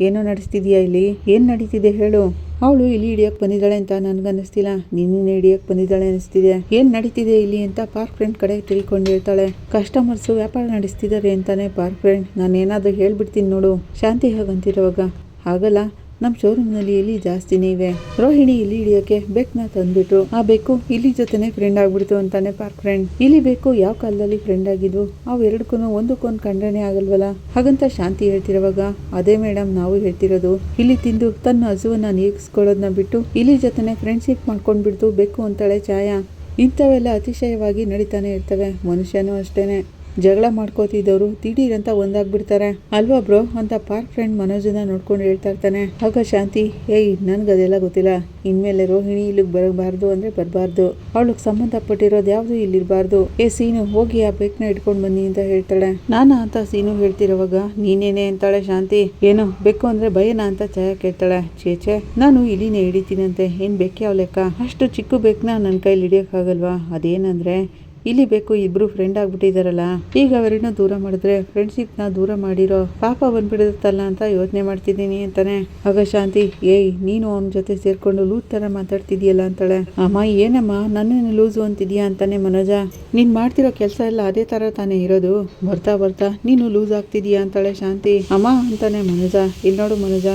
ಏನೋ ನಡೆಸ್ತಿದ್ಯಾ ಇಲ್ಲಿ, ಏನ್ ನಡೀತಿದೆ ಹೇಳು. ಅವಳು ಇಲ್ಲಿ ಹಿಡಿಯೋಕೆ ಬಂದಿದ್ದಾಳೆ ಅಂತ ನನ್ಗನ್ನಿಸ್ತಿಲ್ಲ, ನಿನ್ನ ಹಿಡಿಯೋಕೆ ಬಂದಿದ್ದಾಳೆ ಅನಿಸ್ತಿದೆ. ಏನ್ ನಡೀತಿದೆ ಇಲ್ಲಿ ಅಂತ ಪಾರ್ಕ್ ಫ್ರೆಂಡ್ ಕಡೆ ತಿಳ್ಕೊಂಡು ಹೇಳ್ತಾಳೆ. ಕಸ್ಟಮರ್ಸ್ ವ್ಯಾಪಾರ ನಡೆಸ್ತಿದ್ದಾರೆ ಅಂತಾನೆ ಪಾರ್ಕ್ ಫ್ರೆಂಡ್. ನಾನು ಏನಾದರೂ ಹೇಳ್ಬಿಡ್ತೀನಿ ನೋಡು ಶಾಂತಿ ಹಾಗಂತಿರುವಾಗ, ಹಾಗಲ್ಲ ನಮ್ ಶೋರೂಮ್ ನಲ್ಲಿ ಇಲ್ಲಿ ಜಾಸ್ತಿನೇ ಇವೆ. ರೋಹಿಣಿ ಇಲ್ಲಿ ಹಿಡಿಯಕ್ಕೆ ಬೆಕ್ನ ತಂದ್ಬಿಟ್ರು. ಆ ಬೆಕ್ಕು ಇಲ್ಲಿ ಜೊತೆನೆ ಫ್ರೆಂಡ್ ಆಗ್ಬಿಡ್ತು ಅಂತಾನೆ ಪಾರ್ಕ್ ಫ್ರೆಂಡ್. ಇಲ್ಲಿ ಬೇಕು ಯಾವ ಕಾಲದಲ್ಲಿ ಫ್ರೆಂಡ್ ಆಗಿದ್ವು, ಅವು ಎರಡಕ್ಕೂ ಒಂದಕ್ಕೊಂದು ಕಂಡನೆ ಆಗಲ್ವಲ್ಲ ಹಾಗಂತ ಶಾಂತಿ ಹೇಳ್ತಿರುವಾಗ, ಅದೇ ಮೇಡಮ್ ನಾವು ಹೇಳ್ತಿರೋದು, ಇಲ್ಲಿ ತಿಂದು ತನ್ನ ಹಸುವನ್ನ ನೀಗಿಸ್ಕೊಳ್ಳೋದನ್ನ ಬಿಟ್ಟು ಇಲ್ಲಿ ಜೊತೆನೆ ಫ್ರೆಂಡ್ಶಿಪ್ ಮಾಡ್ಕೊಂಡ್ಬಿಡ್ತು ಬೆಕ್ಕು ಅಂತಾಳೆ ಛಾಯಾ. ಇಂಥವೆಲ್ಲ ಅತಿಶಯವಾಗಿ ನಡೀತಾನೆ ಇರ್ತವೆ. ಮನುಷ್ಯನೂ ಅಷ್ಟೇನೆ, ಜಗಳ ಮಾಡ್ಕೋತಿದ್ದವರು ದಿಢೀರಂತ ಒಂದಾಗ್ಬಿಡ್ತಾರೆ ಅಲ್ವಾ ಬ್ರೋ ಅಂತ ಪಾರ್ಕ್ ಫ್ರೆಂಡ್ ಮನೋಜನ ನೋಡ್ಕೊಂಡು ಹೇಳ್ತಾ ಇರ್ತಾನೆ. ಆಗ ಶಾಂತಿ, ಏಯ್ ನನ್ಗದೆಲ್ಲ ಗೊತ್ತಿಲ್ಲ, ಇನ್ಮೇಲೆ ರೋಹಿಣಿ ಇಲ್ಲಿಗೆ ಬರಬಾರ್ದು ಅಂದ್ರೆ ಬರಬಾರ್ದು, ಅವಳಿಗೆ ಸಂಬಂಧಪಟ್ಟಿರೋದು ಯಾವ್ದು ಇಲ್ಲಿರ್ಬಾರ್ದು. ಸೀನು ಹೋಗಿ ಆ ಬೆಕ್ನ ಇಟ್ಕೊಂಡ್ ಬನ್ನಿ ಅಂತ ಹೇಳ್ತಾಳೆ. ನಾನಾ ಅಂತ ಸೀನು ಹೇಳ್ತಿರೋವಾಗ, ನೀನೇನೆ ಅಂತಾಳೆ ಶಾಂತಿ. ಏನೋ ಬೆಕ್ಕು ಅಂದ್ರೆ ಭಯನಾ ಅಂತ ಛಾಯಾ ಕೇಳ್ತಾಳೆ. ಚೇಚೆ ನಾನು ಇಲ್ಲಿನೇ ಹಿಡಿತೀನಂತೆ, ಏನ್ ಬೆಕ್ಕೆ ಯಾವ ಲೆಕ್ಕ, ಅಷ್ಟು ಚಿಕ್ಕ ಬೆಕ್ನ ನನ್ನ ಕೈಲಿ ಹಿಡಿಯೋಕ್ಕಾಗಲ್ವಾ. ಅದೇನಂದ್ರೆ ಇಲ್ಲಿ ಬೇಕು ಇಬ್ರು ಫ್ರೆಂಡ್ ಆಗ್ಬಿಟ್ಟಿದಾರಲ್ಲ, ಈಗ ಅವರಿನ್ನೂ ದೂರ ಮಾಡಿದ್ರೆ ಫ್ರೆಂಡ್ಶಿಪ್ ನ ದೂರ ಮಾಡಿರೋ ಪಾಪ ಬಂದ್ಬಿಡುತ್ತಲ್ಲ ಅಂತ ಯೋಚನೆ ಮಾಡ್ತಿದ್ದೀನಿ ಅಂತಾನೆ. ಆಗ ಶಾಂತಿ, ಏಯ್ ನೀನು ಅವನ ಜೊತೆ ಸೇರ್ಕೊಂಡು ಲೂಸ್ ತರ ಮಾತಾಡ್ತಿದ್ಯಲ್ಲ ಅಂತಾಳೆ. ಅಮ್ಮ ಏನಮ್ಮ ನನ್ನನ್ನು ಲೂಸು ಅಂತಿದ್ಯಾ ಅಂತಾನೆ ಮನೋಜ. ನೀನ್ ಮಾಡ್ತಿರೋ ಕೆಲಸ ಎಲ್ಲ ಅದೇ ತರ ತಾನೇ ಇರೋದು, ಬರ್ತಾ ಬರ್ತಾ ನೀನು ಲೂಸ್ ಆಗ್ತಿದ್ಯಾ ಅಂತಾಳೆ ಶಾಂತಿ. ಅಮ್ಮ ಅಂತಾನೆ ಮನೋಜ. ಇಲ್ಲಿ ನೋಡು ಮನೋಜ,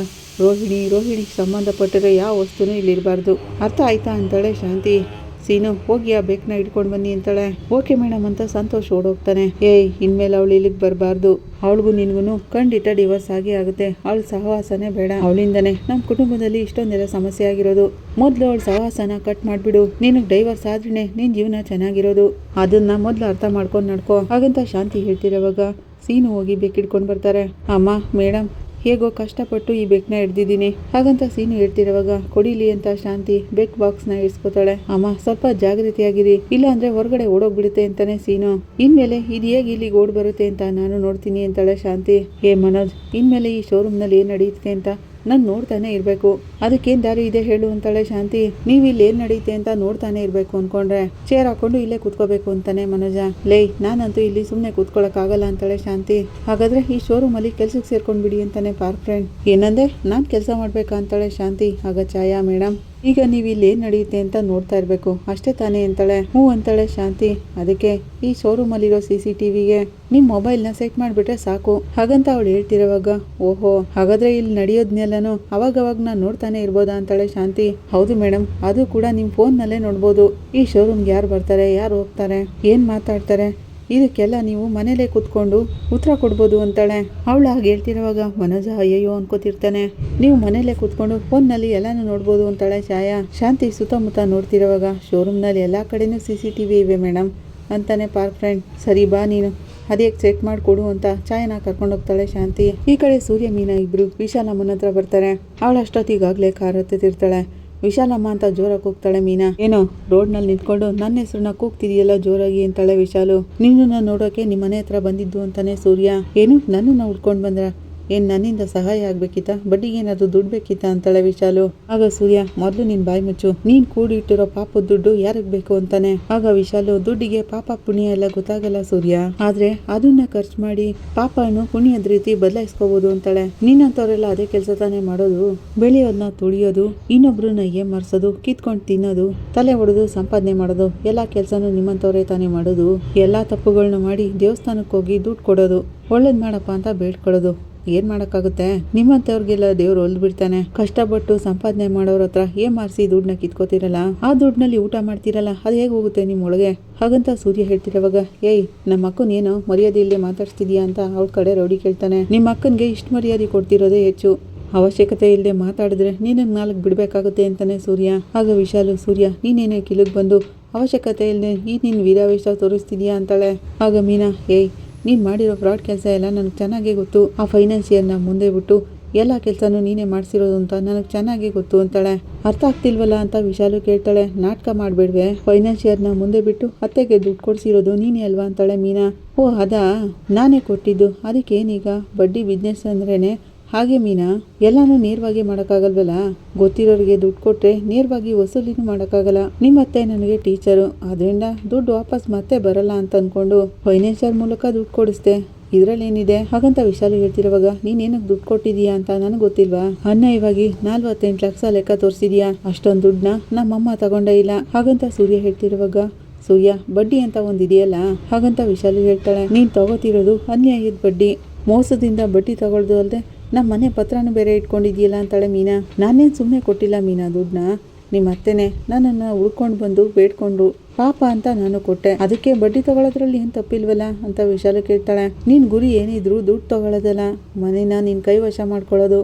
ರೋಹಿಣಿಗೆ ಸಂಬಂಧಪಟ್ಟಿರೋ ಯಾವ ವಸ್ತುನೂ ಇಲ್ಲಿರಬಾರ್ದು, ಅರ್ಥ ಆಯ್ತಾ ಅಂತಾಳೆ ಶಾಂತಿ. ಸೀನು ಹೋಗಿ ಆ ಬೆಕ್ನ ಇಟ್ಕೊಂಡು ಬನ್ನಿ ಅಂತಾಳೆ. ಓಕೆ ಮೇಡಮ್ ಅಂತ ಸಂತೋಷ್ ಓಡೋಗ್ತಾನೆ. ಏಯ್ ಇನ್ಮೇಲೆ ಅವಳು ಇಲ್ಲಿಗೆ ಬರಬಾರ್ದು, ಅವಳಿಗೂ ನಿನ್ಗೂ ಖಂಡಿತ ಡಿವೋರ್ಸ್ ಆಗೇ ಆಗುತ್ತೆ, ಅವಳ ಸಹವಾಸನೇ ಬೇಡ, ಅವಳಿಂದನೇ ನಮ್ಮ ಕುಟುಂಬದಲ್ಲಿ ಇಷ್ಟೊಂದೆಲ್ಲ ಸಮಸ್ಯೆ ಆಗಿರೋದು. ಮೊದಲು ಅವಳ ಸಹವಾಸನ ಕಟ್ ಮಾಡಿಬಿಡು, ನಿನಗೆ ಡೈವರ್ಸ್ ಆದ್ರೇನೆ ನಿನ್ನ ಜೀವನ ಚೆನ್ನಾಗಿರೋದು, ಅದನ್ನ ಮೊದಲು ಅರ್ಥ ಮಾಡ್ಕೊಂಡು ನಡ್ಕೋ ಹಾಗಂತ ಶಾಂತಿ ಹೇಳ್ತಿರೋವಾಗ ಸೀನು ಹೋಗಿ ಬೆಕ್ಕಿಡ್ಕೊಂಡು ಬರ್ತಾರೆ. ಅಮ್ಮ ಮೇಡಮ್ ಹೇಗೋ ಕಷ್ಟಪಟ್ಟು ಈ ಬೆಕ್ನ ಹಿಡ್ದಿದ್ದೀನಿ ಹಾಗಂತ ಸೀನು ಹೇಳ್ತಿರುವಾಗ, ಕೊಡಿಲಿ ಅಂತ ಶಾಂತಿ ಬೆಕ್ ಬಾಕ್ಸ್ನ ಇಡ್ಸ್ಕೊತಾಳೆ. ಅಮ್ಮ ಸ್ವಲ್ಪ ಜಾಗೃತಿಯಾಗಿರಿ, ಇಲ್ಲ ಅಂದ್ರೆ ಹೊರಗಡೆ ಓಡೋಗ್ಬಿಡುತ್ತೆ ಅಂತಾನೆ ಸೀನು. ಇನ್ಮೇಲೆ ಇದು ಹೇಗೆ ಇಲ್ಲಿಗೆ ಓಡ್ ಬರುತ್ತೆ ಅಂತ ನಾನು ನೋಡ್ತೀನಿ ಅಂತಾಳೆ ಶಾಂತಿ. ಏ ಮನೋಜ್, ಇನ್ಮೇಲೆ ಈ ಶೋರೂಮ್ ನಲ್ಲಿ ಏನ್ ನಡೆಯುತ್ತೆ ಅಂತ ನಾನು ನೋಡ್ತಾನೆ ಇರಬೇಕು, ಅದಕ್ಕೇನು ದಾರಿ ಇದೆ ಹೇಳು ಅಂತಾಳೆ ಶಾಂತಿ. ನೀವು ಇಲ್ಲಿ ಏನು ನಡೆಯುತ್ತೆ ಅಂತ ನೋಡ್ತಾನೆ ಇರಬೇಕು ಅನ್ಕೊಂಡ್ರೆ ಚೇರ್ ಹಾಕೊಂಡು ಇಲ್ಲೇ ಕೂತ್ಕೋಬೇಕು ಅಂತಾನೆ ಮನೋಜ. ಲೇ ನಾನಂತೂ ಇಲ್ಲಿ ಸುಮ್ಮನೆ ಕೂತ್ಕೊಳ್ಳೋಕ್ಕಾಗಲ್ಲ ಅಂತಾಳೆ ಶಾಂತಿ. ಹಾಗಾದ್ರೆ ಈ ಶೋರೂಮ್ ಅಲ್ಲಿ ಕೆಲ್ಸಕ್ಕೆ ಸೇರ್ಕೊಂಡು ಬಿಡಿ ಅಂತಾನೆ ಪಾರ್ಕ್ ಫ್ರೆಂಡ್. ಏನಂದೆ, ನಾನು ಕೆಲಸ ಮಾಡ್ಬೇಕಾ ಅಂತಾಳೆ ಶಾಂತಿ. ಆಗ ಛಾಯಾ, ಮೇಡಮ್ ಈಗ ನೀವು ಇಲ್ಲಿ ಏನು ನಡೆಯುತ್ತೆ ಅಂತ ನೋಡ್ತಾ ಇರಬೇಕು ಅಷ್ಟೇ ತಾನೇ ಅಂತಾಳೆ. ಹ್ಞೂ ಅಂತಾಳೆ ಶಾಂತಿ. ಅದಕ್ಕೆ ಈ ಶೋರೂಮ್ ಅಲ್ಲಿರೋ CCTVಗೆ ನಿಮ್ಮ ಮೊಬೈಲ್ನ ಸೆಟ್ ಮಾಡಿಬಿಟ್ರೆ ಸಾಕು ಹಾಗಂತ ಅವಳು ಹೇಳ್ತಿರೋವಾಗ, ಓಹೋ ಹಾಗಾದ್ರೆ ಇಲ್ಲಿ ನಡೆಯೋದ್ನೆಲ್ಲನೂ ಅವಾಗವಾಗ ನಾನು ನೋಡ್ತಾನೆ ಇರ್ಬೋದಾ ಅಂತಾಳೆ ಶಾಂತಿ. ಹೌದು ಮೇಡಮ್, ಅದು ಕೂಡ ನಿಮ್ಮ ಫೋನ್ನಲ್ಲೇ ನೋಡ್ಬೋದು, ಈ ಶೋರೂಮ್ಗೆ ಯಾರು ಬರ್ತಾರೆ, ಯಾರು ಹೋಗ್ತಾರೆ, ಏನು ಮಾತಾಡ್ತಾರೆ, ಇದಕ್ಕೆಲ್ಲ ನೀವು ಮನೇಲೇ ಕೂತ್ಕೊಂಡು ಉತ್ತರ ಕೊಡ್ಬೋದು ಅಂತಾಳೆ. ಅವಳು ಹಾಗೆ ಹೇಳ್ತಿರುವಾಗ ಮನೋಜ ಅಯ್ಯೋ ಅನ್ಕೋತಿರ್ತಾನೆ. ನೀವು ಮನೇಲೇ ಕೂತ್ಕೊಂಡು ಫೋನ್ನಲ್ಲಿ ಎಲ್ಲಾನು ನೋಡ್ಬೋದು ಅಂತಾಳೆ ಛಾಯಾ. ಶಾಂತಿ ಸುತ್ತಮುತ್ತ ನೋಡ್ತಿರುವಾಗ, ಶೋರೂಮ್ನಲ್ಲಿ ಎಲ್ಲ ಕಡೆನೂ CCTV ಇವೆ ಮೇಡಮ್ ಅಂತಾನೆ ಪಾರ್ಕ್ ಫ್ರೆಂಡ್. ಸರಿ ಬಾ ನೀನು ಅದೇ ಸೆಟ್ ಮಾಡಿಕೊಡು ಅಂತ ಛಾಯನ ಕರ್ಕೊಂಡು ಹೋಗ್ತಾಳೆ ಶಾಂತಿ. ಈ ಕಡೆ ಸೂರ್ಯ ಮೀನಾ ಇಬ್ರು ವಿಶಾಲಮ್ಮನ ಹತ್ರ ಬರ್ತಾರೆ. ಅವಳು ಅಷ್ಟೊತ್ತಿಗಾಗಲೇ ಕಾರ್ ಹತ್ತಿರ್ತಾಳೆ. ವಿಶಾಲಮ್ಮ ಅಂತ ಜೋರಾಗಿ ಕೂಗ್ತಾಳೆ ಮೀನಾ. ಏನೋ ರೋಡ್ನಲ್ಲಿ ನಿಂತ್ಕೊಂಡು ನನ್ನ ಹೆಸರನ್ನ ಕೂಗ್ತಿದೆಯಲ್ಲ ಜೋರಾಗಿ ಅಂತಾಳೆ ವಿಶಾಲು. ನಿನ್ನನ್ನು ನೋಡೋಕೆ ನಿಮ್ಮ ಮನೆ ಹತ್ರ ಬಂದಿದ್ದು ಅಂತಾನೆ ಸೂರ್ಯ. ಏನು ನನ್ನನ್ನು ಹುಡ್ಕೊಂಡು ಬಂದ್ರ, ಏನು ನನ್ನಿಂದ ಸಹಾಯ ಆಗ್ಬೇಕಿತ್ತ, ಬಡ್ಡಿಗೆ ಏನಾದ್ರು ದುಡ್ಡು ಬೇಕಿತ್ತ ಅಂತಾಳೆ ವಿಶಾಲು. ಆಗ ಸೂರ್ಯ, ಮೊದಲು ನಿನ್ ಬಾಯಿ ಮುಚ್ಚು, ನೀನ್ ಕೂಡಿಟ್ಟಿರೋ ಪಾಪದ ದುಡ್ಡು ಯಾರಿಗೆ ಬೇಕು ಅಂತಾನೆ. ಆಗ ವಿಶಾಲು, ದುಡ್ಡಿಗೆ ಪಾಪ ಪುಣ್ಯ ಎಲ್ಲ ಗೊತ್ತಾಗಲ್ಲ ಸೂರ್ಯ, ಆದ್ರೆ ಅದನ್ನ ಖರ್ಚು ಮಾಡಿ ಪಾಪನು ಪುಣ್ಯದ ರೀತಿ ಬದಲಾಯಿಸ್ಕೋಬಹುದು ಅಂತಾಳೆ. ನೀನಂತವ್ರೆಲ್ಲ ಅದೇ ಕೆಲಸ ತಾನೇ ಮಾಡೋದು, ಬೆಳೆಯೋದನ್ನ ತುಳಿಯೋದು, ಇನ್ನೊಬ್ರನ್ನ ಏಮಾರ್ಸೋದು, ಕಿತ್ಕೊಂಡು ತಿನ್ನೋದು, ತಲೆ ಹೊಡೆದು ಸಂಪಾದನೆ ಮಾಡೋದು, ಎಲ್ಲಾ ಕೆಲ್ಸನೂ ನಿಮ್ಮಂತವ್ರೆ ತಾನೇ ಮಾಡೋದು. ಎಲ್ಲಾ ತಪ್ಪುಗಳನ್ನ ಮಾಡಿ ದೇವಸ್ಥಾನಕ್ಕೆ ಹೋಗಿ ದುಡ್ಡು ಕೊಡೋದು, ಒಳ್ಳೇದ್ ಮಾಡಪ್ಪ ಅಂತ ಬೇಡ್ಕೊಳ್ಳೋದು, ಏನ್ ಮಾಡಕ್ಕಾಗುತ್ತೆ, ನಿಮ್ಮಂತವ್ರಿಗೆಲ್ಲ ದೇವ್ರು ಒಲ್ದು ಬಿಡ್ತಾನೆ. ಕಷ್ಟಪಟ್ಟು ಸಂಪಾದನೆ ಮಾಡೋರ ಹತ್ರ ಮಾರಿಸಿ ದುಡ್ಡನ್ನ ಕಿತ್ಕೋತಿರಲ್ಲ, ಆ ದುಡ್ಡಿನಲ್ಲಿ ಊಟ ಮಾಡ್ತಿರಲ್ಲ, ಅದು ಹೇಗೆ ಹೋಗುತ್ತೆ ನಿಮ್ ಒಳಗೆ ಹಾಗಂತ ಸೂರ್ಯ ಹೇಳ್ತಿರೋವಾಗ, ಏಯ್ ನಮ್ಮ ಅಕ್ಕನ್ ಏನೋ ಮರ್ಯಾದೆ ಇಲ್ಲದೆ ಮಾತಾಡ್ತಿದ್ಯಾ ಅಂತ ಅವಳ ಕಡೆ ರೌಡಿ ಕೇಳ್ತಾನೆ. ನಿಮ್ಮ ಅಕ್ಕನ್ಗೆ ಇಷ್ಟು ಮರ್ಯಾದೆ ಕೊಡ್ತಿರೋದೇ ಹೆಚ್ಚು, ಅವಶ್ಯಕತೆ ಇಲ್ಲದೆ ಮಾತಾಡಿದ್ರೆ ನೀನನ್ನು ನಾಲ್ಕು ಬಿಡಬೇಕಾಗುತ್ತೆ ಅಂತಾನೆ ಸೂರ್ಯ. ಆಗ ವಿಶಾಲು, ಸೂರ್ಯ ನೀನೇನೇ ಕಿಲುಗ್ ಬಂದು ಅವಶ್ಯಕತೆ ಇಲ್ಲದೆ ಈ ನಿನ್ನ ವೀರಾವೇಶ ತೋರಿಸ್ತಿದ್ಯಾ ಅಂತಾಳೆ. ಆಗ ಮೀನಾ, ಏಯ್ ನೀನು ಮಾಡಿರೋ ಫ್ರಾಡ್ ಕೆಲಸ ಎಲ್ಲ ನನಗೆ ಚೆನ್ನಾಗೇ ಗೊತ್ತು, ಆ ಫೈನಾನ್ಸಿಯರ್ನ ಮುಂದೆ ಬಿಟ್ಟು ಎಲ್ಲ ಕೆಲಸನೂ ನೀನೇ ಮಾಡಿಸಿರೋದು ಅಂತ ನನಗೆ ಚೆನ್ನಾಗೇ ಗೊತ್ತು ಅಂತಾಳೆ. ಅರ್ಥ ಆಗ್ತಿಲ್ವಲ್ಲ ಅಂತ ವಿಶಾಲು ಕೇಳ್ತಾಳೆ. ನಾಟಕ ಮಾಡಬೇಡ್ವೆ, ಫೈನಾನ್ಸಿಯರ್ನ ಮುಂದೆ ಬಿಟ್ಟು ಅತ್ತೆಗೆ ದುಡ್ಡು ಕೊಡಿಸಿರೋದು ನೀನೇ ಅಲ್ವಾ ಅಂತಾಳೆ ಮೀನಾ. ಓ ಅದಾ, ನಾನೇ ಕೊಟ್ಟಿದ್ದು, ಅದಕ್ಕೇನೀಗ ಬಡ್ಡಿ ಬಿಸ್ನೆಸ್ ಅಂದ್ರೇನೆ ಹಾಗೆ ಮೀನಾ, ಎಲ್ಲಾನು ನೇರವಾಗಿ ಮಾಡೋಕ್ಕಾಗಲ್ವಲ್ಲ, ಗೊತ್ತಿರೋರಿಗೆ ದುಡ್ಡು ಕೊಟ್ಟರೆ ನೇರವಾಗಿ ವಸೂಲಿನೂ ಮಾಡೋಕ್ಕಾಗಲ್ಲ. ನಿಮ್ಮತ್ತೆ ನನಗೆ ಟೀಚರು, ಅದರಿಂದ ದುಡ್ಡು ವಾಪಸ್ ಮತ್ತೆ ಬರಲ್ಲ ಅಂತ ಅಂದ್ಕೊಂಡು ಫೈನಾನ್ಷಿಯರ್ ಮೂಲಕ ದುಡ್ಡು ಕೊಡಿಸ್ದೆ, ಇದ್ರಲ್ಲೇನಿದೆ ಹಾಗಂತ ವಿಶಾಲು ಹೇಳ್ತಿರುವಾಗ, ನೀನೇನಕ್ಕೆ ದುಡ್ಡು ಕೊಟ್ಟಿದೀಯಾ ಅಂತ ನನಗೆ ಗೊತ್ತಿಲ್ವಾ, ಅನ್ಯಾಯವಾಗಿ 48 ಲಕ್ಷ ಲೆಕ್ಕ ತೋರಿಸಿದ್ಯಾ, ಅಷ್ಟೊಂದು ದುಡ್ಡನ್ನ ನಮ್ಮಮ್ಮ ತಗೊಂಡೇ ಇಲ್ಲ ಹಾಗಂತ ಸೂರ್ಯ ಹೇಳ್ತಿರುವಾಗ, ಸೂರ್ಯ ಬಡ್ಡಿ ಅಂತ ಒಂದಿದೆಯಲ್ಲ ಹಾಗಂತ ವಿಶಾಲು ಹೇಳ್ತಾಳೆ. ನೀನು ತಗೋತಿರೋದು ಅನ್ಯಾಯದ ಬಡ್ಡಿ, ಮೋಸದಿಂದ ಬಡ್ಡಿ ತಗೊಳ್ದು ಅಲ್ಲದೆ ನಮ್ಮ ಮನೆ ಪತ್ರನೂ ಬೇರೆ ಇಟ್ಕೊಂಡಿದ್ಯಲ್ಲ ಅಂತಾಳೆ ಮೀನಾ. ನಾನೇನು ಸುಮ್ಮನೆ ಕೊಟ್ಟಿಲ್ಲ ಮೀನಾ ದುಡ್ಡನ್ನ, ನಿಮ್ಮ ಅತ್ತೆನೆ ನನ್ನನ್ನು ಹುಡ್ಕೊಂಡು ಬಂದು ಬೇಡ್ಕೊಂಡ್ರು, ಪಾಪ ಅಂತ ನಾನು ಕೊಟ್ಟೆ, ಅದಕ್ಕೆ ಬಡ್ಡಿ ತಗೊಳ್ಳೋದ್ರಲ್ಲಿ ಏನು ತಪ್ಪಿಲ್ವಲ್ಲ ಅಂತ ವಿಶಾಲು ಕೇಳ್ತಾಳೆ. ನಿನ್ನ ಗುರಿ ಏನಿದ್ರು ದುಡ್ಡು ತಗೊಳ್ಳೋದಲ್ಲ, ಮನೇನ ನಿನ್ನ ಕೈ ವಶ ಮಾಡ್ಕೊಳ್ಳೋದು,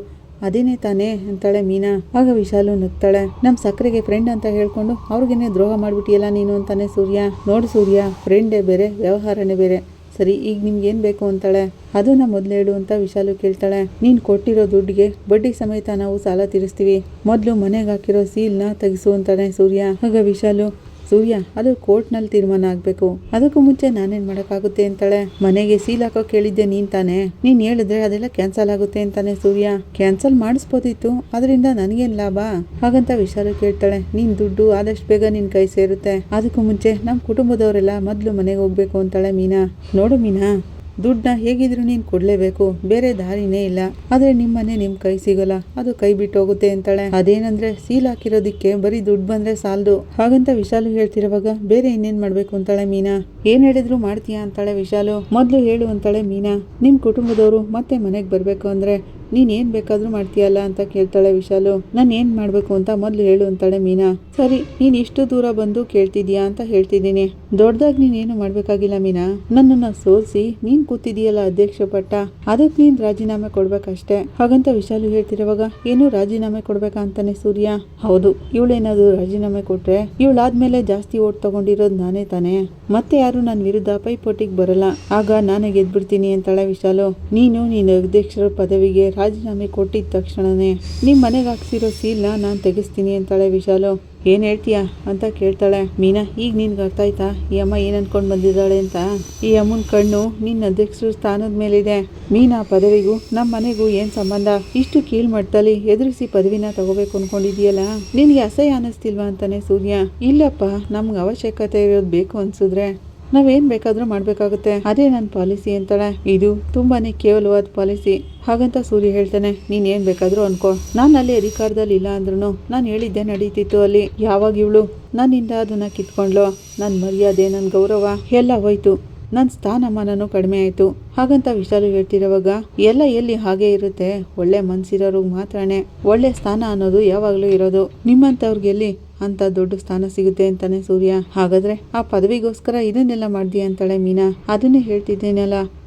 ಅದೇನೇ ತಾನೇ ಅಂತಾಳೆ ಮೀನಾ. ಆಗ ವಿಶಾಲು ನಗ್ತಾಳೆ. ನಮ್ಮ ಸಕ್ಕರೆಗೆ ಫ್ರೆಂಡ್ ಅಂತ ಹೇಳ್ಕೊಂಡು ಅವ್ರಿಗೇನೆ ದ್ರೋಹ ಮಾಡ್ಬಿಟ್ಟಿಯಲ್ಲ ನೀನು ಅಂತಾನೆ ಸೂರ್ಯ. ನೋಡು ಸೂರ್ಯ, ಫ್ರೆಂಡೇ ಬೇರೆ ವ್ಯವಹಾರನೇ ಬೇರೆ, ಸರಿ ಈಗ ನಿಮ್ಗೇನು ಬೇಕು ಅಂತಾಳೆ. ಅದನ್ನ ಮೊದಲು ಹೇಳು ಅಂತ ವಿಶಾಲು ಕೇಳ್ತಾಳೆ. ನೀನು ಕೊಟ್ಟಿರೋ ದುಡ್ಡಿಗೆ ಬಡ್ಡಿ ಸಮೇತ ನಾವು ಸಾಲ ತೀರಿಸ್ತೀವಿ, ಮೊದಲು ಮನೆಗೆ ಹಾಕಿರೋ ಸೀಲ್ನ ತೆಗಿಸು ಅಂತಾನೆ ಸೂರ್ಯ. ಆಗ ವಿಶಾಲು, ಸೂರ್ಯ ಅದು ಕೋರ್ಟ್ನಲ್ಲಿ ತೀರ್ಮಾನ ಆಗಬೇಕು, ಅದಕ್ಕೂ ಮುಂಚೆ ನಾನೇನು ಮಾಡೋಕ್ಕಾಗುತ್ತೆ ಅಂತಾಳೆ. ಮನೆಗೆ ಸೀಲ್ ಹಾಕೋಕೆ ಹೇಳಿದ್ದೆ ನೀನು ತಾನೇ, ನೀನು ಹೇಳಿದ್ರೆ ಅದೆಲ್ಲ ಕ್ಯಾನ್ಸಲ್ ಆಗುತ್ತೆ ಅಂತಾನೆ ಸೂರ್ಯ. ಕ್ಯಾನ್ಸಲ್ ಮಾಡಿಸ್ಬೋದಿತ್ತು, ಅದರಿಂದ ನನಗೇನು ಲಾಭ ಹಾಗಂತ ವಿಶಾಲು ಕೇಳ್ತಾಳೆ. ನೀನು ದುಡ್ಡು ಆದಷ್ಟು ಬೇಗ ನಿನ್ನ ಕೈ ಸೇರುತ್ತೆ, ಅದಕ್ಕೂ ಮುಂಚೆ ನಮ್ಮ ಕುಟುಂಬದವರೆಲ್ಲ ಮೊದಲು ಮನೆಗೆ ಹೋಗ್ಬೇಕು ಅಂತಾಳೆ ಮೀನಾ. ನೋಡು ಮೀನಾ, ದುಡ್ಡನ್ನ ಹೇಗಿದ್ರು ನೀನು ಕೊಡಲೇಬೇಕು, ಬೇರೆ ದಾರಿನೇ ಇಲ್ಲ, ಆದರೆ ನಿಮ್ಮನೆ ನಿಮ್ಮ ಕೈ ಸಿಗಲ್ಲ, ಅದು ಕೈ ಬಿಟ್ಟು ಹೋಗುತ್ತೆ ಅಂತಾಳೆ. ಅದೇನಂದ್ರೆ ಸೀಲ್ ಹಾಕಿರೋದಕ್ಕೆ ಬರೀ ದುಡ್ಡು ಬಂದ್ರೆ ಸಾಲದು ಹಾಗಂತ ವಿಶಾಲು ಹೇಳ್ತಿರುವಾಗ ಬೇರೆ ಇನ್ನೇನು ಮಾಡಬೇಕು ಅಂತಾಳೆ ಮೀನಾ. ಏನು ಹೇಳಿದ್ರು ಮಾಡ್ತೀಯಾ ಅಂತಾಳೆ ವಿಶಾಲು. ಮೊದಲು ಹೇಳು ಅಂತಾಳೆ ಮೀನಾ. ನಿಮ್ಮ ಕುಟುಂಬದವರು ಮತ್ತೆ ಮನೆಗೆ ಬರಬೇಕು ಅಂದರೆ ನೀನು ಏನು ಬೇಕಾದರೂ ಮಾಡ್ತೀಯಲ್ಲ ಅಂತ ಕೇಳ್ತಾಳೆ ವಿಶಾಲು. ನಾನು ಏನು ಮಾಡಬೇಕು ಅಂತ ಮೊದಲು ಹೇಳು ಅಂತಾಳೆ ಮೀನಾ. ಸರಿ, ನೀನು ಇಷ್ಟು ದೂರ ಬಂದು ಕೇಳ್ತಿದ್ಯಾ ಅಂತ ಹೇಳ್ತಿದ್ದೀನಿ, ದೊಡ್ಡದಾಗಿ ನೀನೇನು ಮಾಡಬೇಕಾಗಿಲ್ಲ ಮೀನಾ, ನನ್ನನ್ನು ಸೋಲಿಸಿ ನೀನು ಕೂತಿದೀಯಲ್ಲ ಅಧ್ಯಕ್ಷ ಪಟ್ಟ, ಅದಕ್ಕೆ ನೀನು ರಾಜೀನಾಮೆ ಕೊಡ್ಬೇಕಷ್ಟೇ ಹಾಗಂತ ವಿಶಾಲು ಹೇಳ್ತಿರುವಾಗ ಏನು ರಾಜೀನಾಮೆ ಕೊಡ್ಬೇಕಾ ಅಂತಾನೆ ಸೂರ್ಯ. ಹೌದು, ಇವಳೇನಾದ್ರು ರಾಜೀನಾಮೆ ಕೊಟ್ರೆ ಇವಳಾದ್ಮೇಲೆ ಜಾಸ್ತಿ ಓಟ್ ತಗೊಂಡಿರೋದು ನಾನೇ ತಾನೇ, ಮತ್ತೆ ಯಾರು ನನ್ನ ವಿರುದ್ಧ ಪೈಪೋಟಿಗೆ ಬರಲ್ಲ, ಆಗ ನಾನೇ ಗೆದ್ಬಿಡ್ತೀನಿ ಅಂತಾಳೆ ವಿಶಾಲು. ನೀನು ಅಧ್ಯಕ್ಷರ ಪದವಿಗೆ ರಾಜೀನಾಮೆ ಕೊಟ್ಟಿದ ತಕ್ಷಣನೇ ನಿಮ್ಮ ಮನೆಗೆ ಹಾಕ್ಸಿರೋ ಸೀಲ್ನ ನಾನು ತೆಗಿಸ್ತೀನಿ ಅಂತಾಳೆ ವಿಶಾಲು. ಏನು ಹೇಳ್ತೀಯಾ ಅಂತ ಕೇಳ್ತಾಳೆ ಮೀನಾ. ಈಗ ನಿನ್ಗೆ ಅರ್ಥ ಆಯ್ತಾ ಈ ಅಮ್ಮ ಏನು ಅನ್ಕೊಂಡು ಬಂದಿದ್ದಾಳೆ ಅಂತ? ಈ ಅಮ್ಮನ ಕಣ್ಣು ನಿನ್ನ ಅಧ್ಯಕ್ಷರ ಸ್ಥಾನದ ಮೇಲಿದೆ. ಮೀನಾ ಪದವಿಗೂ ನಮ್ಮ ಮನೆಗೂ ಏನು ಸಂಬಂಧ? ಇಷ್ಟು ಕೀಳ್ಮಟ್ಟದಲ್ಲಿ ಎದುರಿಸಿ ಪದವಿನ ತಗೋಬೇಕು ಅನ್ಕೊಂಡಿದೀಯಲ್ಲ, ನಿನಗೆ ಅಸಹ್ಯ ಅನ್ನಿಸ್ತಿಲ್ವಾ ಅಂತಾನೆ ಸೂರ್ಯ. ಇಲ್ಲಪ್ಪ, ನಮ್ಗೆ ಅವಶ್ಯಕತೆ ಇರೋದು ಬೇಕು ಅನ್ಸಿದ್ರೆ ನಾವೇನು ಬೇಕಾದರೂ ಮಾಡಬೇಕಾಗುತ್ತೆ, ಅದೇ ನನ್ನ ಪಾಲಿಸಿ ಅಂತಾಳೆ. ಇದು ತುಂಬಾನೇ ಕೇವಲವಾದ ಪಾಲಿಸಿ ಹಾಗಂತ ಸೂರ್ಯ ಹೇಳ್ತಾನೆ. ನೀನು ಏನು ಬೇಕಾದರೂ ಅನ್ಕೋ, ನಾನು ಅಲ್ಲಿ ಅಧಿಕಾರದಲ್ಲಿ ಇಲ್ಲ ಅಂದ್ರೂ ನಾನು ಹೇಳಿದ್ದೆ ನಡೀತಿತ್ತು ಅಲ್ಲಿ. ಯಾವಾಗ ಇವಳು ನನ್ನಿಂದ ಅದನ್ನು ಕಿತ್ಕೊಂಡ್ಲೋ, ನನ್ನ ಮರ್ಯಾದೆ ನನ್ನ ಗೌರವ ಎಲ್ಲ ಹೋಯ್ತು, ನನ್ನ ಸ್ಥಾನಮಾನನೂ ಕಡಿಮೆ ಆಯಿತು ಹಾಗಂತ ವಿಶಾಲು ಹೇಳ್ತಿರೋವಾಗ ಎಲ್ಲ ಎಲ್ಲಿ ಹಾಗೆ ಇರುತ್ತೆ, ಒಳ್ಳೆ ಮನ್ಸಿರೋರ್ಗೆ ಮಾತ್ರನೇ ಒಳ್ಳೆ ಸ್ಥಾನ ಅನ್ನೋದು ಯಾವಾಗಲೂ ಇರೋದು, ನಿಮ್ಮಂಥವ್ರಿಗೆ ಎಲ್ಲಿ ಅಂತ ದೊಡ್ಡ ಸ್ಥಾನ ಸಿಗುತ್ತೆ ಅಂತಾನೆ ಸೂರ್ಯ. ಹಾಗಾದ್ರೆ ಆ ಪದವಿಗೋಸ್ಕರ ಇದನ್ನೆಲ್ಲ ಮಾಡ್ದೀಯ ಅಂತಾಳೆ ಮೀನಾ. ಅದನ್ನೇ ಹೇಳ್ತಿದ್ದೇನಲ್ಲ,